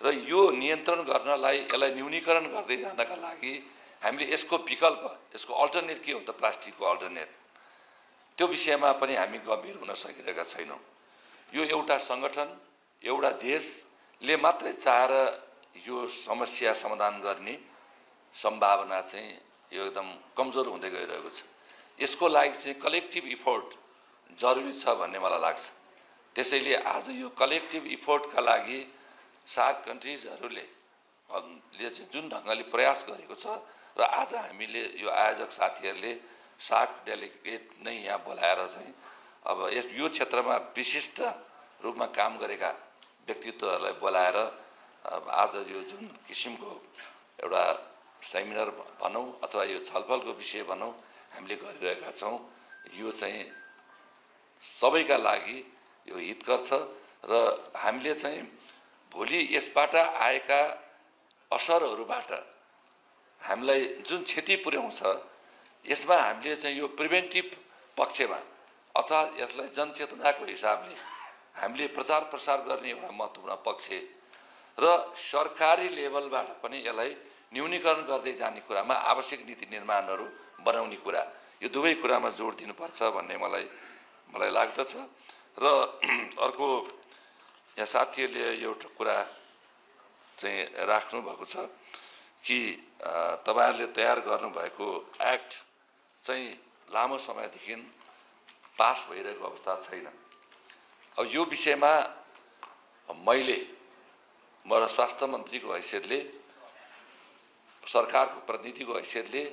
र यो नियन्त्रण गर्नलाई यसलाई न्यूनीकरण गर्दै जानका लागि हामीले यसको विकल्प, यसको अल्टरनेट के हो त प्लास्टिकको अल्टरनेट, त्यो विषयमा पनि हामी गम्भीर हुन सकिरहेका छैनौँ। यो एउटा सङ्गठन, एउटा देशले मात्रै चाहेर यो समस्या समाधान गर्ने सम्भावना चाहिँ यो एकदम कमजोर हुँदै गइरहेको छ। यसको लागि चाहिँ कलेक्टिभ इफोर्ट जरुरी छ भन्ने मलाई लाग्छ। त्यसैले आज यो कलेक्टिभ इफोर्टका लागि सार्क कन्ट्रिजहरूले चाहिँ जुन ढङ्गले प्रयास गरेको छ र आज हामीले यो आयोजक साथीहरूले सार्क डेलिगेट नै यहाँ बोलाएर चाहिँ अब यो क्षेत्रमा विशिष्ट रूपमा काम गरेका व्यक्तित्वहरूलाई बोलाएर आज यो जुन किसिमको एउटा सेमिनार भनौँ अथवा यो छलफलको विषय भनौँ हामीले गरिरहेका छौँ, यो चाहिँ सबैका लागि यो हितकर छ र हामीले चाहिँ भोलि यसबाट आएका असरहरूबाट हामीलाई जुन क्षति पुर्याउँछ यसमा हामीले चाहिँ यो प्रिभेन्टिभ पक्षमा अथवा यसलाई जनचेतनाको हिसाबले हामीले प्रचार प्रसार गर्ने एउटा महत्त्वपूर्ण पक्ष र सरकारी लेभलबाट पनि यसलाई न्यूनीकरण गर्दै जाने कुरामा आवश्यक नीति निर्माणहरू बनाउने कुरा, यो दुवै कुरामा जोड दिनुपर्छ भन्ने मलाई लाग्दछ। र अर्को यहाँ साथीहरूले एउटा कुरा चाहिँ राख्नु भएको छ कि तपाईहरुले तयार गर्नुभएको एक्ट चाहिँ लामो समयदेखि पास भइरहेको अवस्था छैन। अब यो विषयमा मैले म स्वास्थ्य मन्त्रीको हैसियतले, सरकारको प्रतिनिधिको हैसियतले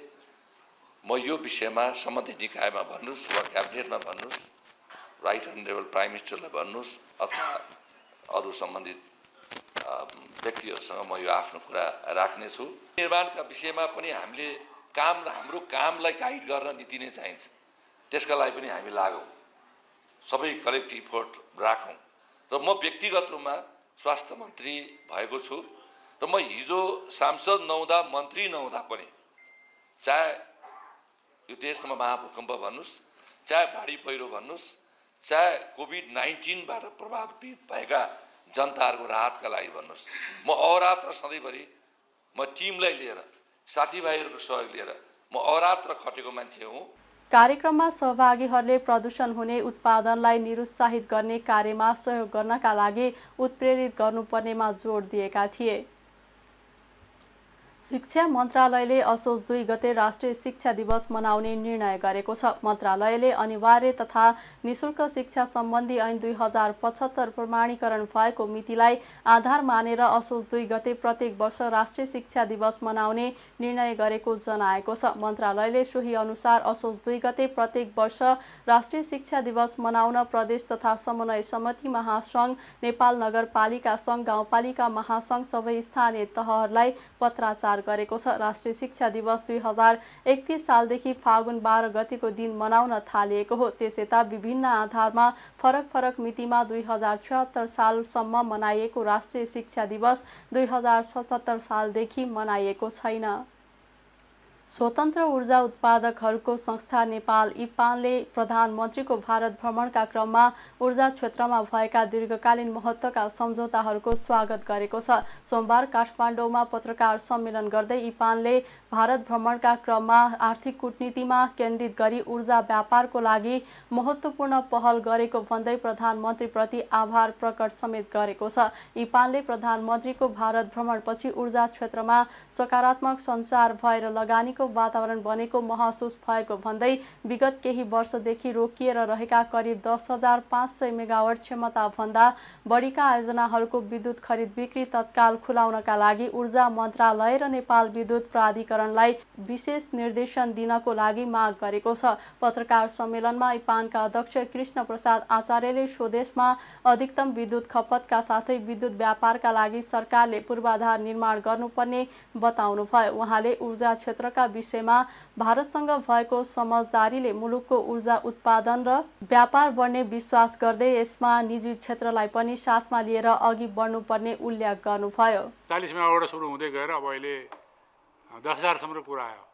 म यो विषयमा सम्बन्धित निकायमा भन्नुस् वा क्याबिनेटमा भन्नुस्, राइट अनरेबल प्राइम मिनिस्टरलाई भन्नुस् अथवा अरू सम्बन्धित व्यक्तिहरूसँग म यो आफ्नो कुरा राख्नेछु। निर्माणका विषयमा पनि हामीले हाम्रो कामलाई गाइड गर्न नीति नै चाहिन्छ, त्यसका लागि पनि हामी लागौँ, सबै कलेक्टिभ इफोर्ट राखौँ। र म व्यक्तिगत रूपमा स्वास्थ्य मन्त्री भएको छु र म हिजो सांसद नहुँदा मन्त्री नहुँदा पनि चाहे यो देशमा महाभूकम्प भन्नुस्, चाहे बाढी पहिरो भन्नुस्, चाहे कोभिड-19बाट प्रभावित भएका जनताहरूको राहतका लागि भन्नुस्, म अहोरात्र सधैँभरि म टिमलाई लिएर, साथीभाइहरूको सहयोग लिएर म अहोरात्र खटेको मान्छे हुँ। कार्यक्रममा सहभागीहरूले प्रदूषण हुने उत्पादनलाई निरुत्साहित गर्ने कार्यमा सहयोग गर्नका लागि उत्प्रेरित गर्नुपर्नेमा जोड दिएका थिए। शिक्षा मन्त्रालयले असोज 2 गते राष्ट्रिय शिक्षा दिवस मनाउने निर्णय गरेको छ। मन्त्रालयले अनिवार्य तथा निशुल्क शिक्षा सम्बन्धी ऐन 2075 प्रमाणीकरण भएको मितिलाई आधार मानेर असोज 2 गते प्रत्येक वर्ष राष्ट्रिय शिक्षा दिवस मनाउने निर्णय गरेको जनाएको छ। मन्त्रालयले सोही अनुसार असोज 2 गते प्रत्येक वर्ष राष्ट्रिय शिक्षा दिवस मनाउन प्रदेश तथा समन्वय समिति महासंघ, नेपाल नगरपालिका सङ्घ, गाउँपालिका महासंघ सबै स्थानीय तहहरूलाई पत्राचार गरेको छ। राष्ट्रिय शिक्षा दिवस 2031 सालदेखि फागुन 12 गतेको दिन मनाउन थालिएको हो। त्यसयता विभिन्न आधारमा फरक फरक मितिमा 2076 सालसम्म मनाइएको राष्ट्रिय शिक्षा दिवस 2077 सालदेखि मनाइएको छैन। स्वतन्त्र ऊर्जा उत्पादकहरूको संस्था नेपाल इपानले प्रधानमन्त्रीको भारत भ्रमणका क्रममा ऊर्जा क्षेत्रमा भएका दीर्घकालीन महत्त्वका सम्झौताहरूको स्वागत गरेको छ। सोमबार काठमाडौँमा पत्रकार सम्मेलन गर्दै इपानले भारत भ्रमणका क्रममा आर्थिक कूटनीतिमा केन्द्रित गरी ऊर्जा व्यापारको लागि महत्त्वपूर्ण पहल गरेको भन्दै प्रधानमन्त्रीप्रति आभार प्रकट समेत गरेको छ। इपानले प्रधानमन्त्रीको भारत भ्रमणपछि ऊर्जा क्षेत्रमा सकारात्मक सञ्चार भएर लगानीको वातावरण बनेको महसुस भएको भन्दै विगत केही वर्षदेखि रोकिएर रहेका करिब 10,500 मेगावाट क्षमता भन्दा बढीका आयोजनाहरूको विद्युत खरिद बिक्री तत्काल खुलाउनका लागि ऊर्जा मन्त्रालय र नेपाल विद्युत प्राधिकरणलाई विशेष निर्देशन दिनको लागि माग गरेको छ। पत्रकार सम्मेलनमा इपानका अध्यक्ष कृष्ण प्रसाद आचार्यले स्वदेशमा अधिकतम विद्युत खपतका साथै विद्युत व्यापारका लागि सरकारले पूर्वाधार निर्माण गर्नुपर्ने बताउनुभयो। उहाँले ऊर्जा क्षेत्रका विषयमा भारतसँग भएको समझदारीले मुलुकको ऊर्जा उत्पादन र व्यापार बढ्ने विश्वास गर्दै यसमा निजी क्षेत्रलाई पनि साथमा लिएर अघि बढ्नुपर्ने उल्लेख गर्नुभयो। 40 मेगावाट सुरु हुँदै गएर अब अहिले 10,000 सम्म कुरा आयो।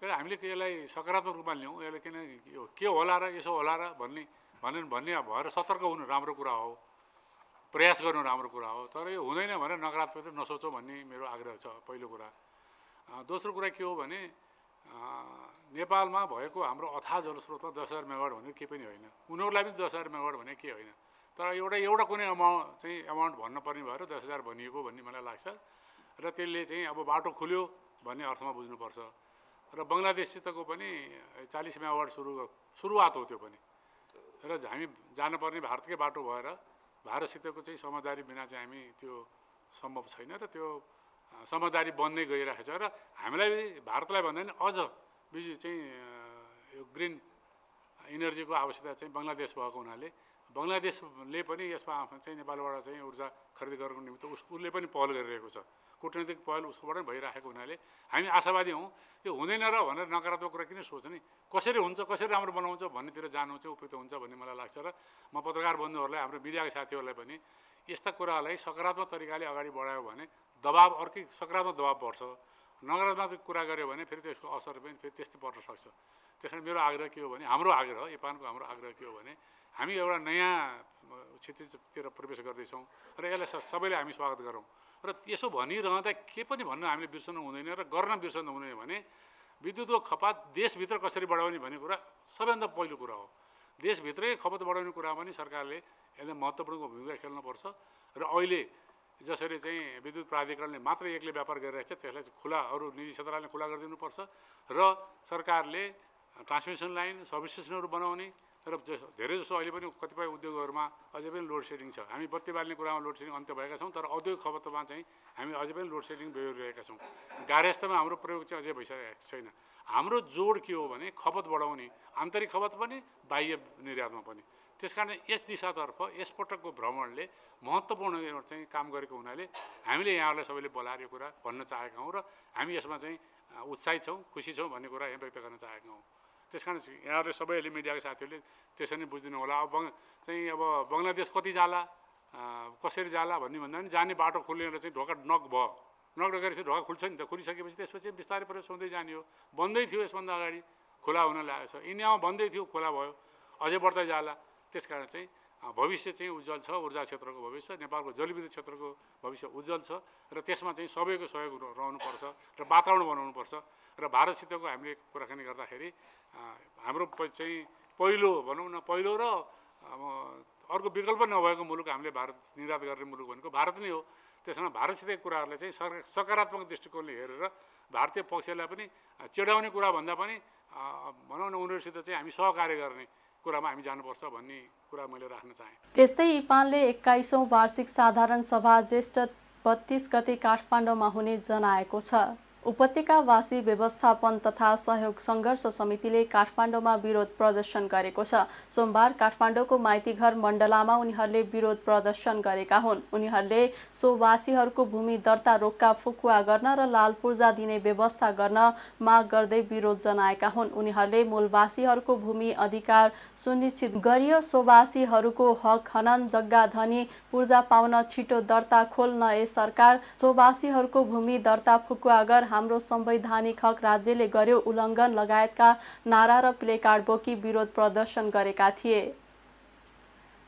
तर हामीले यसलाई सकारात्मक रूपमा ल्याउँ, यसले किन के होला र यसो होला र भन्ने भएर सतर्क हुनु राम्रो कुरा हो, प्रयास गर्नु राम्रो कुरा हो। तर यो हुँदैन भनेर नकारात्मक नसोचौँ भन्ने मेरो आग्रह छ, पहिलो कुरा। दोस्रो कुरा के हो भने नेपालमा भएको हाम्रो अथाह जलस्रोतमा 10,000 मेगावाट भने केही पनि होइन, उनीहरूलाई पनि 10,000 मेगावाट भने केही होइन। तर एउटा कुनै अमाउन्ट भन्न पर्ने भएर 10,000 भनिएको भन्ने मलाई लाग्छ र त्यसले चाहिँ अब बाटो खुल्यो भन्ने अर्थमा बुझ्नुपर्छ। र बङ्गलादेशसितको पनि 40 मेगावाट सुरुवात हो त्यो पनि, र हामी जानुपर्ने भारतकै बाटो भएर भारतसितको चाहिँ समझदारी बिना चाहिँ हामी त्यो सम्भव छैन र त्यो समझदारी बन्दै गइरहेको छ। र हामीलाई भारतलाई भन्दा पनि अझ चाहिँ यो ग्रिन इनर्जीको आवश्यकता चाहिँ बङ्गलादेश भएको हुनाले बङ्गलादेशले पनि यसमा चाहिँ नेपालबाट चाहिँ ऊर्जा खरिद गर्नको निमित्त उसले पनि पहल गरिरहेको छ। कूटनीतिक पहल उसकोबाट भइरहेको हुनाले हामी आशावादी हौँ। यो हुँदैन र भनेर नकारात्मक कुरा किन सोच्ने, कसरी हुन्छ, कसरी राम्रो बनाउँछ भन्नेतिर जानु चाहिँ उपयुक्त हुन्छ भन्ने मलाई लाग्छ। र म पत्रकार बन्धुहरूलाई, हाम्रो मिडियाका साथीहरूलाई पनि यस्ता कुरालाई सकारात्मक तरिकाले अगाडि बढायो भने दबाब अर्कै सकारात्मक दबाब पर्छ, नकारात्मक कुरा गऱ्यो भने फेरि त्यसको असर पनि फेरि त्यस्तै पर्न सक्छ। त्यस कारण मेरो आग्रह के हो भने, हाम्रो आग्रह इपानको हाम्रो आग्रह के हो भने हामी एउटा नयाँ क्षतितिर प्रवेश गर्दैछौँ र यसलाई सबैले हामी स्वागत गरौँ। र यसो भनिरहँदा के पनि भन्न हामीले बिर्सनु हुँदैन र गर्न बिर्सनु हुँदैन भने विद्युतको खपत देशभित्र कसरी बढाउने भन्ने कुरा सबैभन्दा पहिलो कुरा हो। देशभित्रै खपत बढाउने कुरा पनि सरकारले एकदम महत्त्वपूर्ण भूमिका खेल्नुपर्छ। र अहिले जसरी चाहिँ विद्युत प्राधिकरणले मात्र एक्लै व्यापार गरिरहेको छ त्यसलाई खुला अरू निजी क्षेत्रले खुला गरिदिनुपर्छ र सरकारले ट्रान्समिसन लाइन सबस्टेसनहरू बनाउने र धेरै जसो अहिले पनि कतिपय उद्योगहरूमा अझै पनि लोड सेडिङ छ। हामी बत्ती बाल्ने कुरामा लोड सेडिङ अन्त्य भएका छौँ, तर औद्योगिक खपतमा चाहिँ हामी अझै पनि लोड सेडिङ बेहोरिरहेका छौँ। गार्हस्थ्यमा हाम्रो प्रयोग चाहिँ अझै भइसकेको छैन। हाम्रो जोड के हो भने खपत बढाउने, आन्तरिक खपत पनि बाह्य निर्यातमा पनि। त्यसकारण यस दिशातर्फ यसपटकको भ्रमणले महत्त्वपूर्ण चाहिँ काम गरेको हुनाले हामीले यहाँहरूलाई सबैले बोलाएर यो कुरा भन्न चाहेका हौँ र हामी यसमा चाहिँ उत्साहित छौँ, खुसी छौँ भन्ने कुरा यहाँ व्यक्त गर्न चाहेका हौँ। त्यसकारण यहाँहरूले सबैले मिडियाका साथीहरूले त्यसरी नै बुझिदिनु होला। अब बङ्गलादेश कति जाला, कसरी जाला भन्ने भन्दा पनि जाने बाटो खुलेर चाहिँ ढोका नक भयो, नक ढोकेपछि ढोका खुल्छ नि त, खुलिसकेपछि त्यसपछि बिस्तारै प्रवेश हुँदै जाने हो। बन्दै थियो यसभन्दा अगाडि, खुला हुन लागेको छ। इन्डियामा बन्दै थियो, खुला भयो, अझै बढ्दै जाला। त्यसकारण चाहिँ भविष्य चाहिँ उज्जवल छ, ऊर्जा क्षेत्रको भविष्य, नेपालको जलविद्युत क्षेत्रको भविष्य उज्जवल छ र त्यसमा चाहिँ सबैको सहयोग रहनुपर्छ र वातावरण बनाउनुपर्छ। र भारतसितको हामीले कुराकानी गर्दाखेरि हाम्रो चाहिँ पहिलो भनौँ न, पहिलो र अर्को विकल्प नभएको मुलुक हामीले भारत निर्यात गर्ने मुलुक भनेको भारत नै हो। त्यसमा भारतसितै कुराहरूलाई चाहिँ सकारात्मक दृष्टिकोणले हेरेर भारतीय पक्षलाई पनि चिडाउने कुरा भन्दा पनि भनौँ न उनीहरूसित चाहिँ हामी सहकार्य गर्ने कुरामा हामी जानुपर्छ भन्ने कुरा मैले राख्न चाहेँ। त्यस्तै इपानले 21औं वार्षिक साधारण सभा ज्येष्ठ 32 गते काठमाडौँमा हुने जनाएको छ। उपत्यकावासी व्यवस्थापन तथा सहयोग सङ्घर्ष समितिले काठमाडौँमा विरोध प्रदर्शन गरेको छ। सोमबार काठमाडौँको माइतीघर मण्डलामा उनीहरूले विरोध प्रदर्शन गरेका हुन्। उनीहरूले सोवासीहरूको भूमि दर्ता रोक्का फुकुवा गर्न र लाल पूर्जा दिने व्यवस्था गर्न माग गर्दै विरोध जनाएका हुन्। उनीहरूले मूलवासीहरूको भूमि अधिकार सुनिश्चित गरियो, सोवासीहरूको हक हनन, जग्गा धनी पूर्जा पाउन छिटो दर्ता खोल नए सरकार, सोवासीहरूको भूमि दर्ता फुकुवा गर, हाम्रो संवैधानिक हक राज्यले गर्यो उल्लङ्घन लगायतका नारा र प्लेकार्ड बोकी विरोध प्रदर्शन गरेका थिए।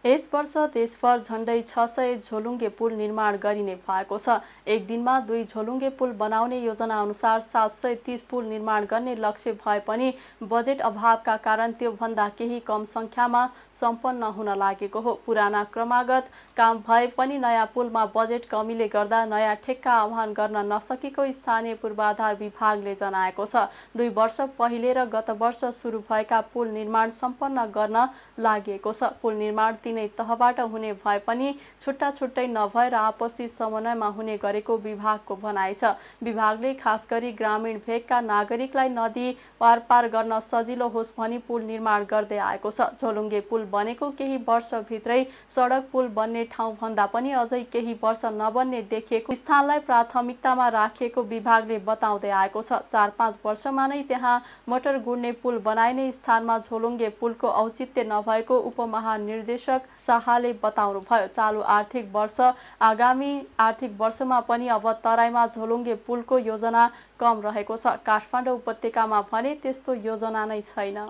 यस वर्ष देशभर झण्डै 600 झोलुङ्गे पुल निर्माण गरिने भएको छ। एक दिनमा 2 झोलुङ्गे पुल बनाउने योजना अनुसार 730 पुल निर्माण गर्ने लक्ष्य भए पनि बजेट अभावका कारण त्योभन्दा केही कम सङ्ख्यामा सम्पन्न हुन लागेको हो। पुराना क्रमागत काम भए पनि नयाँ पुलमा बजेट कमीले गर्दा नयाँ ठेक्का आह्वान गर्न नसकेको स्थानीय पूर्वाधार विभागले जनाएको छ। 2 वर्ष पहिले र गत वर्ष सुरु भएका पुल निर्माण सम्पन्न गर्न लागेको छ। पुल निर्माण तीनै तहबाट हुने भए पनि छुट्टा छुट्टै नभएर आपसी समन्वयमा हुने गरेको विभागको भनाइ छ। विभागले खास गरी ग्रामीण भेगका नागरिकलाई नदी पार गर्न सजिलो होस् भनी पुल निर्माण गर्दै आएको छ। झोलुङ्गे पुल बनेको केही वर्षभित्रै सडक पुल बन्ने ठाउँ भन्दा पनि अझै केही वर्ष नबन्ने देखिएको स्थानलाई प्राथमिकतामा राखिएको विभागले बताउँदै आएको छ। 4-5 वर्षमा नै त्यहाँ मोटर गुड्ने पुल बनाइने स्थानमा झोलुङ्गे पुलको औचित्य नभएको उपमहानिर्देशक शाहले बताउनुभयो। चालु आर्थिक वर्ष आगामी आर्थिक वर्षमा पनि अब तराईमा झोलुङ्गे पुलको योजना कम रहेको छ। काठमाडौँ उपत्यकामा भने त्यस्तो योजना नै छैन।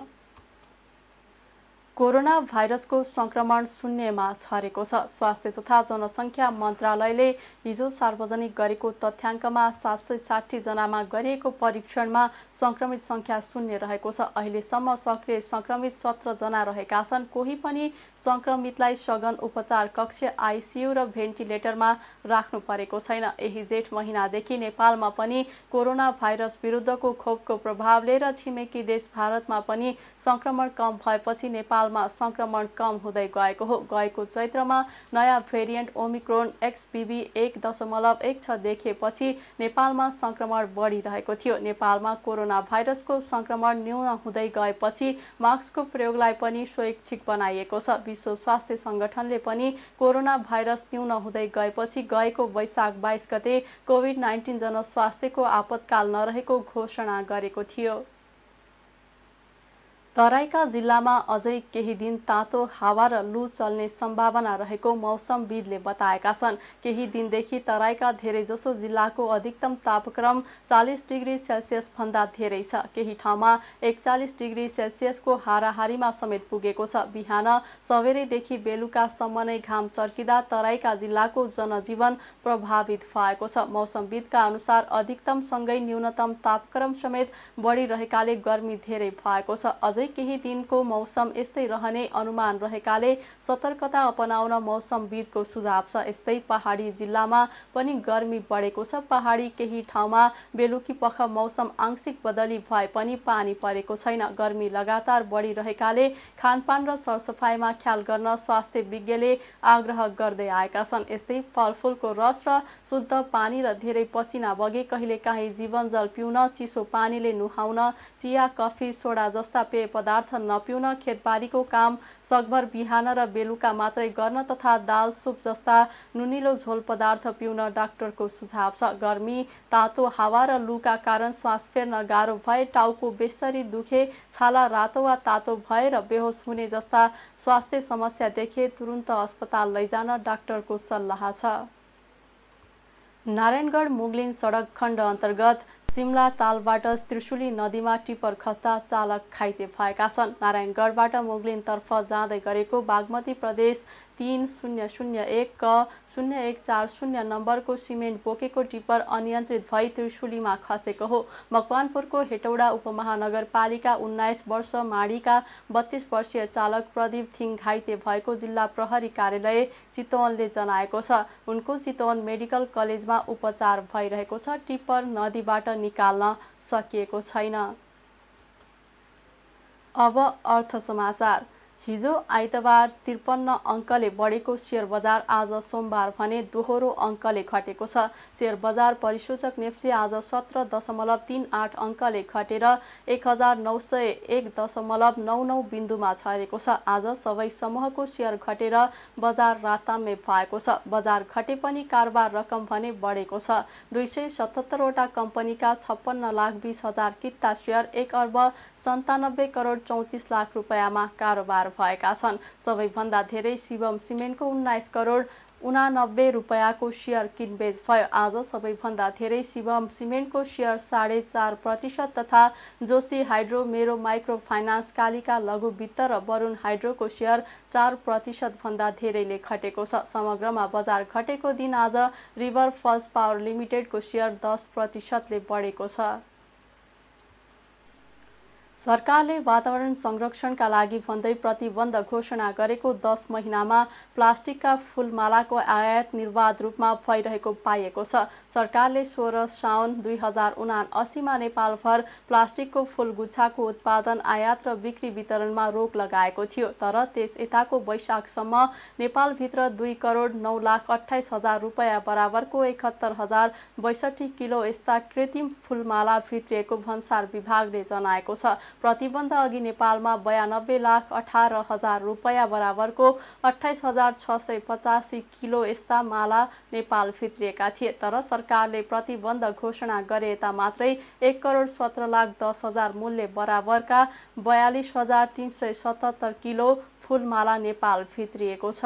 कोरोना भाइरसको संक्रमण शून्यमा छरेको छ। स्वास्थ्य तथा जनसङ्ख्या मन्त्रालयले हिजो सार्वजनिक गरेको तथ्याङ्कमा 760 जनामा गरिएको परीक्षणमा संक्रमित सङ्ख्या शून्य रहेको छ। अहिलेसम्म सक्रिय संक्रमित 17 जना रहेका छन्। कोही पनि संक्रमितलाई सघन उपचार कक्ष, आइसियु र भेन्टिलेटरमा राख्नु परेको छैन। यही जेठ महिनादेखि नेपालमा पनि कोरोना भाइरस विरुद्धको खोपको प्रभावले र छिमेकी देश भारतमा पनि संक्रमण कम भएपछि नेपाल संक्रमण कम हुँदै गएको हो। गएको चैत्रमा नयाँ भेरिएन्ट ओमिक्रोन XBB 1.16 देखिएपछि नेपालमा संक्रमण बढिरहेको थियो। नेपालमा कोरोना भाइरसको संक्रमण न्यून हुँदै गएपछि मास्कको प्रयोगलाई पनि स्वैच्छिक बनाइएको छ। विश्व स्वास्थ्य सङ्गठनले पनि कोरोना भाइरस न्यून हुँदै गएपछि गएको वैशाख 22 गते कोभिड-19 जनस्वास्थ्यको आपतकाल नरहेको घोषणा गरेको थियो। तराईका जिल्लामा अझै केही दिन तातो हावा र लू चल्ने सम्भावना रहेको मौसमविदले बताएका छन्। केही दिनदेखि तराईका धेरैजसो जिल्लाको अधिकतम तापक्रम 40 डिग्री सेल्सियस भन्दा धेरै छ। केही ठाउँमा 41 डिग्री सेल्सियसको हाराहारीमा समेत पुगेको छ। बिहान सबेरैदेखि बेलुकासम्म नै घाम चर्किँदा तराईका जिल्लाको जनजीवन प्रभावित भएको छ। मौसमविदका अनुसार अधिकतम सँगै न्यूनतम तापक्रम समेत बढिरहेकाले गर्मी धेरै भएको छ। अझै केही दिनको मौसम यस्तै रहने अनुमान रहेकाले सतर्कता अपनाउन मौसमविदको सुझाव छ। यस्तै पहाडी जिल्लामा पनि गर्मी बढेको छ। पहाडी केही ठाउँमा बेलुकी पख मौसम आंशिक बदली भए पनि पानी परेको छैन। गर्मी लगातार बढिरहेकाले खानपान र सरसफाइमा ख्याल गर्न स्वास्थ्य विज्ञले आग्रह गर्दै आएका छन्। यस्तै फलफुलको रस र शुद्ध पानी र धेरै पसिना बगे कहिलेकाहीँ जीवनजल पिउन, चिसो पानीले नुहाउन, चिया, कफी, सोडा जस्ता पेय पदार्थ नपिउन, खेतबारीको काम सकभर बिहान र बेलुका मात्रै गर्न तथा दाल, सुप जस्ता नुनिलो झोल पदार्थ पिउन डाक्टरको सुझाव छ। गर्मी, तातो हावा र लूका कारण श्वास फेर्न गाह्रो भए, टाउको बेस्सरी दुखे, छाला रातो वा तातो भए र बेहोस हुने जस्ता स्वास्थ्य समस्या देखे तुरुन्त अस्पताल लैजान डाक्टरको सल्लाह छ। नारायणगढ मुगलिन सडक खण्ड अन्तर्गत सिमला तालबाट त्रिशुली नदीमा टिप्पर खस्दा चालक घाइते भएका छन्। नारायणगढबाट मुगलिनतर्फ जाँदै गरेको बागमती प्रदेश 3001 क 0140 नम्बरको सिमेन्ट बोकेको टिप्पर अनियन्त्रित भई त्रिशुलीमा खसेको हो। मकवानपुरको हेटौडा उपमहानगरपालिका 19 वर्ष माडीका 32 वर्षीय चालक प्रदीप थिङ घाइते भएको जिल्ला प्रहरी कार्यालय चितवनले जनाएको छ। उनको चितवन मेडिकल कलेजमा उपचार भइरहेको छ। टिप्पर नदीबाट निकाल्न सकिएको छैन। अब अर्थ समाचार। हिजो आइतबार 53 अङ्कले बढेको शेयर बजार आज सोमबार भने दोहोरो अङ्कले घटेको छ। शेयर बजार परिसूचक नेप्से आज 17.38 अङ्कले घटेर 1901.99 बिन्दुमा छरेको छ। आज सबै समूहको शेयर घटेर बजार राताम्य भएको छ। बजार घटे पनि कारोबार रकम भने बढेको छ। 277 वटा कम्पनीका 56,20,000 किता शेयर 1 अर्ब 97 करोड 34 लाख रुपैयाँमा कारोबार भएका छन्। सबैभन्दा धेरै शिवम सिमेन्टको 19 करोड 89 रुपैयाँको शेयर किनबेच भयो। आज सबैभन्दा धेरै शिवम सिमेन्टको शेयर 4.5% तथा जोशी हाइड्रो, मेरो माइक्रो फाइनान्स, कालिका लघु वित्त र वरुण हाइड्रोको शेयर 4% भन्दा धेरैले घटेको छ। समग्रमा बजार घटेको दिन आज रिभर फल्स पावर लिमिटेडको शेयर 10% ले बढेको छ। सरकारले वातावरण संरक्षणका लागि भन्दै प्रतिबन्ध घोषणा गरेको 10 महिनामा प्लास्टिकका फूलमालाको आयात निर्बाध रूपमा भइरहेको पाइएको छ। सरकारले 16 साउन 2079 मा नेपालभर प्लास्टिकको फूलगुच्छाको उत्पादन, आयात र बिक्री वितरणमा रोक लगाएको थियो। तर त्यस यताको वैशाखसम्म नेपालभित्र 2 करोड 9,28,000 रुपैयाँ बराबरको 71,062 किलो यस्ता कृत्रिम फूलमाला भित्रिएको भन्सार विभागले जनाएको छ। प्रतिबन्ध अघि नेपालमा 92,18,000 रुपैयाँ बराबरको 28,685 किलो यस्ता माला नेपाल भित्रिएका थिए। तर सरकारले प्रतिबन्ध घोषणा गरे यता मात्रै 1 करोड 17,10,000 मूल्य बराबरका 42,377 किलो फूलमाला नेपाल भित्रिएको छ।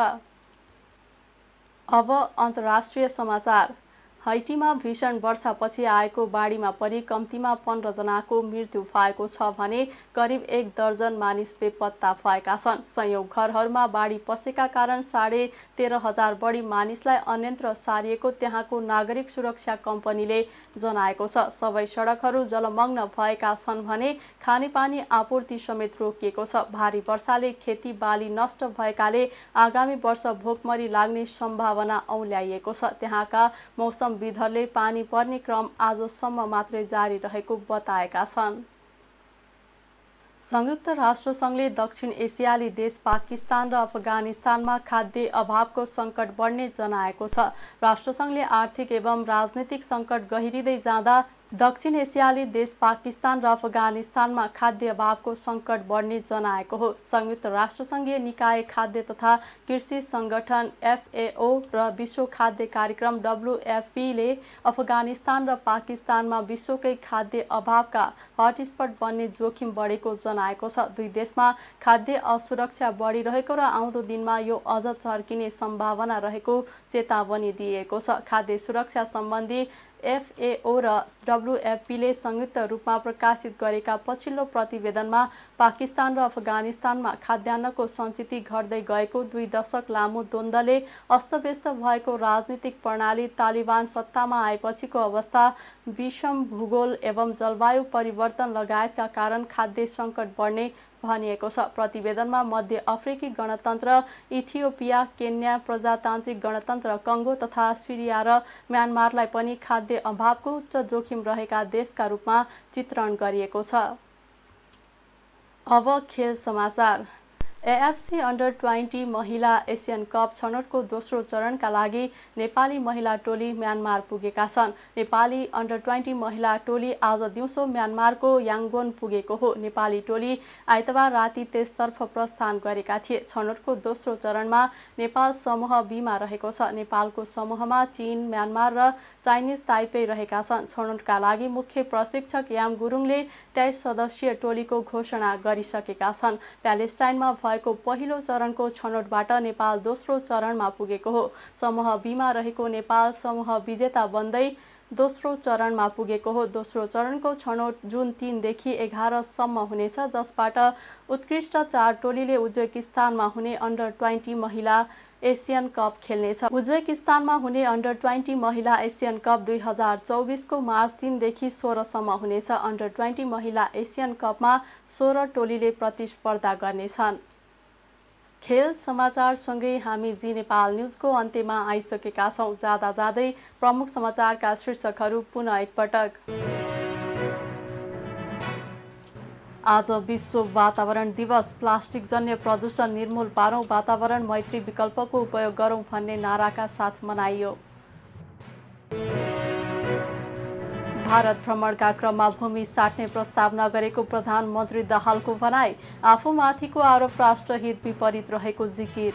अब अन्तर्राष्ट्रिय समाचार। हैटीमा भीषण वर्षापछि आएको बाढीमा परि कम्तीमा 15 जनाको मृत्यु भएको छ भने करिब 1 दर्जन मानिस बेपत्ता भएका छन्। संयोग घरहरूमा बाढी पसेका कारण 13,500 बढी मानिसलाई अन्यत्र सारिएको त्यहाँको नागरिक सुरक्षा कम्पनीले जनाएको छ। सबै सडकहरू जलमग्न भएका छन् भने खानेपानी आपूर्ति समेत रोकिएको छ। भारी वर्षाले खेती बाली नष्ट भएकाले आगामी वर्ष भोकमरी लाग्ने सम्भावना औल्याइएको छ। त्यहाँका मौसम विदहरूले पानी पर्ने क्रम आजसम्म मात्रै जारी रहेको बताएका छन्। संयुक्त राष्ट्रसङ्घले दक्षिण एसियाली देश पाकिस्तान र अफगानिस्तानमा खाद्य अभावको सङ्कट बढ्ने जनाएको छ। राष्ट्रसङ्घले आर्थिक एवं राजनीतिक सङ्कट गहिरिँदै जाँदा दक्षिण एसियाली देश पाकिस्तान र अफगानिस्तानमा खाद्य अभावको सङ्कट बढ्ने जनाएको हो। संयुक्त राष्ट्रसङ्घीय निकाय खाद्य तथा कृषि सङ्गठन FAO र विश्व खाद्य कार्यक्रम WFP ले अफगानिस्तान र पाकिस्तानमा विश्वकै खाद्य अभावका हटस्पट बन्ने जोखिम बढेको जनाएको छ। दुई देशमा खाद्य असुरक्षा बढिरहेको र आउँदो दिनमा यो अझ चर्किने सम्भावना रहेको चेतावनी दिएको छ। खाद्य सुरक्षा सम्बन्धी FAO र WFP ले संयुक्त रूपमा प्रकाशित गरेका पछिल्लो प्रतिवेदनमा पाकिस्तान र अफगानिस्तानमा खाद्यान्नको सञ्चित घट्दै गएको 2 दशक लामो द्वन्द्वले अस्तव्यस्त भएको राजनीतिक प्रणाली, तालिबान सत्तामा आएपछिको अवस्था, विषम भूगोल एवं जलवायु परिवर्तन लगायतका कारण खाद्य सङ्कट बढ्ने भनिएको छ। प्रतिवेदनमा मध्य अफ्रिकी गणतन्त्र, इथियोपिया, केन्या, प्रजातान्त्रिक गणतन्त्र कङ्गो तथा सिरिया र म्यानमारलाई पनि खाद्य अभावको उच्च जोखिम रहेका देशका रूपमा चित्रण गरिएको छ। अब खेल समाचार। AFC अन्डर-20 महिला एसियन कप छनौटको दोस्रो चरणका लागि नेपाली महिला टोली म्यानमार पुगेका छन्। नेपाली अन्डर-20 महिला टोली आज दिउँसो म्यानमारको याङ्गोन पुगेको हो। नेपाली टोली आइतबार राति त्यसतर्फ प्रस्थान गरेका थिए। छनौटको दोस्रो चरणमा नेपाल समूह B मा रहेको छ। नेपालको समूहमा चीन, म्यानमार र चाइनिज ताइपे रहेका छन्। छनौटका लागि मुख्य प्रशिक्षक याम गुरुङले 23 सदस्यीय टोलीको घोषणा गरिसकेका छन्। प्यालेस्टाइनमा भएको पहिलो चरणको छनौटबाट नेपाल दोस्रो चरणमा पुगेको हो। समूह बीमा रहेको नेपाल समूह विजेता बन्दै दोस्रो चरणमा पुगेको हो। दोस्रो चरणको छनौट जुन 3 देखि 11 सम्म हुनेछ, जसबाट उत्कृष्ट 4 टोलीले उज्बेकिस्तानमा हुने अन्डर-20 महिला एसियन कप खेल्नेछ। उज्बेकिस्तानमा हुने अन्डर-20 महिला एसियन कप 2024 को मार्च 3 देखि 16 सम्म हुनेछ। अन्डर-20 महिला एसियन कपमा 16 टोलीले प्रतिस्पर्धा गर्नेछन्। खेल समाचारसँगै हामी जी नेपाल न्युजको अन्त्यमा आइसकेका छौँ। जाँदा जाँदै प्रमुख समाचारका शीर्षकहरू पुनः एकपटक। आज विश्व वातावरण दिवस। प्लास्टिक जन्य प्रदूषण निर्मूल पारौँ, वातावरण मैत्री विकल्पको उपयोग गरौँ भन्ने नाराका साथ मनाइयो। भारत भ्रमणका क्रममा भूमि साट्ने प्रस्ताव नगरेको प्रधानमन्त्री दाहालको भनाई। आफूमाथिको आरोप राष्ट्रहित विपरीत रहेको जिकिर।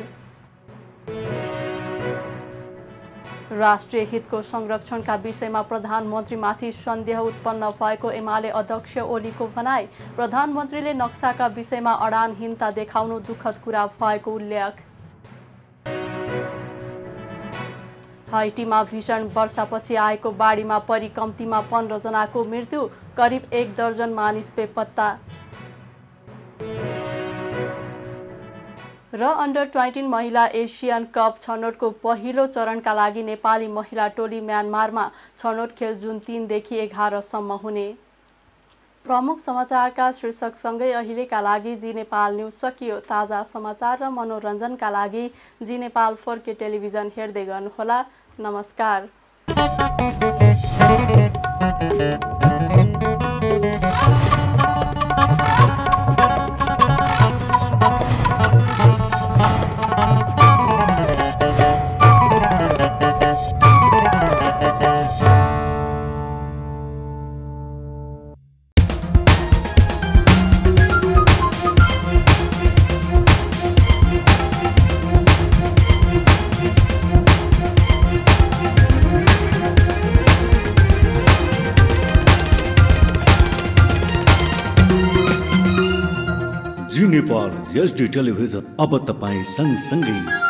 राष्ट्रिय हितको संरक्षणका विषयमा प्रधानमन्त्रीमाथि सन्देह उत्पन्न भएको एमाले अध्यक्ष ओलीको भनाई। प्रधानमन्त्रीले नक्साका विषयमा अडानहीनता देखाउनु दुःखद कुरा भएको उल्लेख। हाइटीमा भीषण वर्षापछि आएको बाढीमा परि कम्तीमा 15 जनाको मृत्यु, करिब 1 दर्जन मानिस बेपत्ता। र अन्डर-20 महिला एसियन कप छनौटको पहिलो चरणका लागि नेपाली महिला टोली म्यानमारमा छनौट खेल जुन 3 देखि 11 सम्म हुने। प्रमुख समाचारका शीर्षकसँगै अहिलेका लागि जी नेपाल न्युज सकियो। ताजा समाचार र मनोरञ्जनका लागि जी नेपाल 4K टेलिभिजन हेर्दै गर्नुहोला। नमस्कार। जी नेपाल HD टेलिभिजन अब तपाईँ सँगसँगै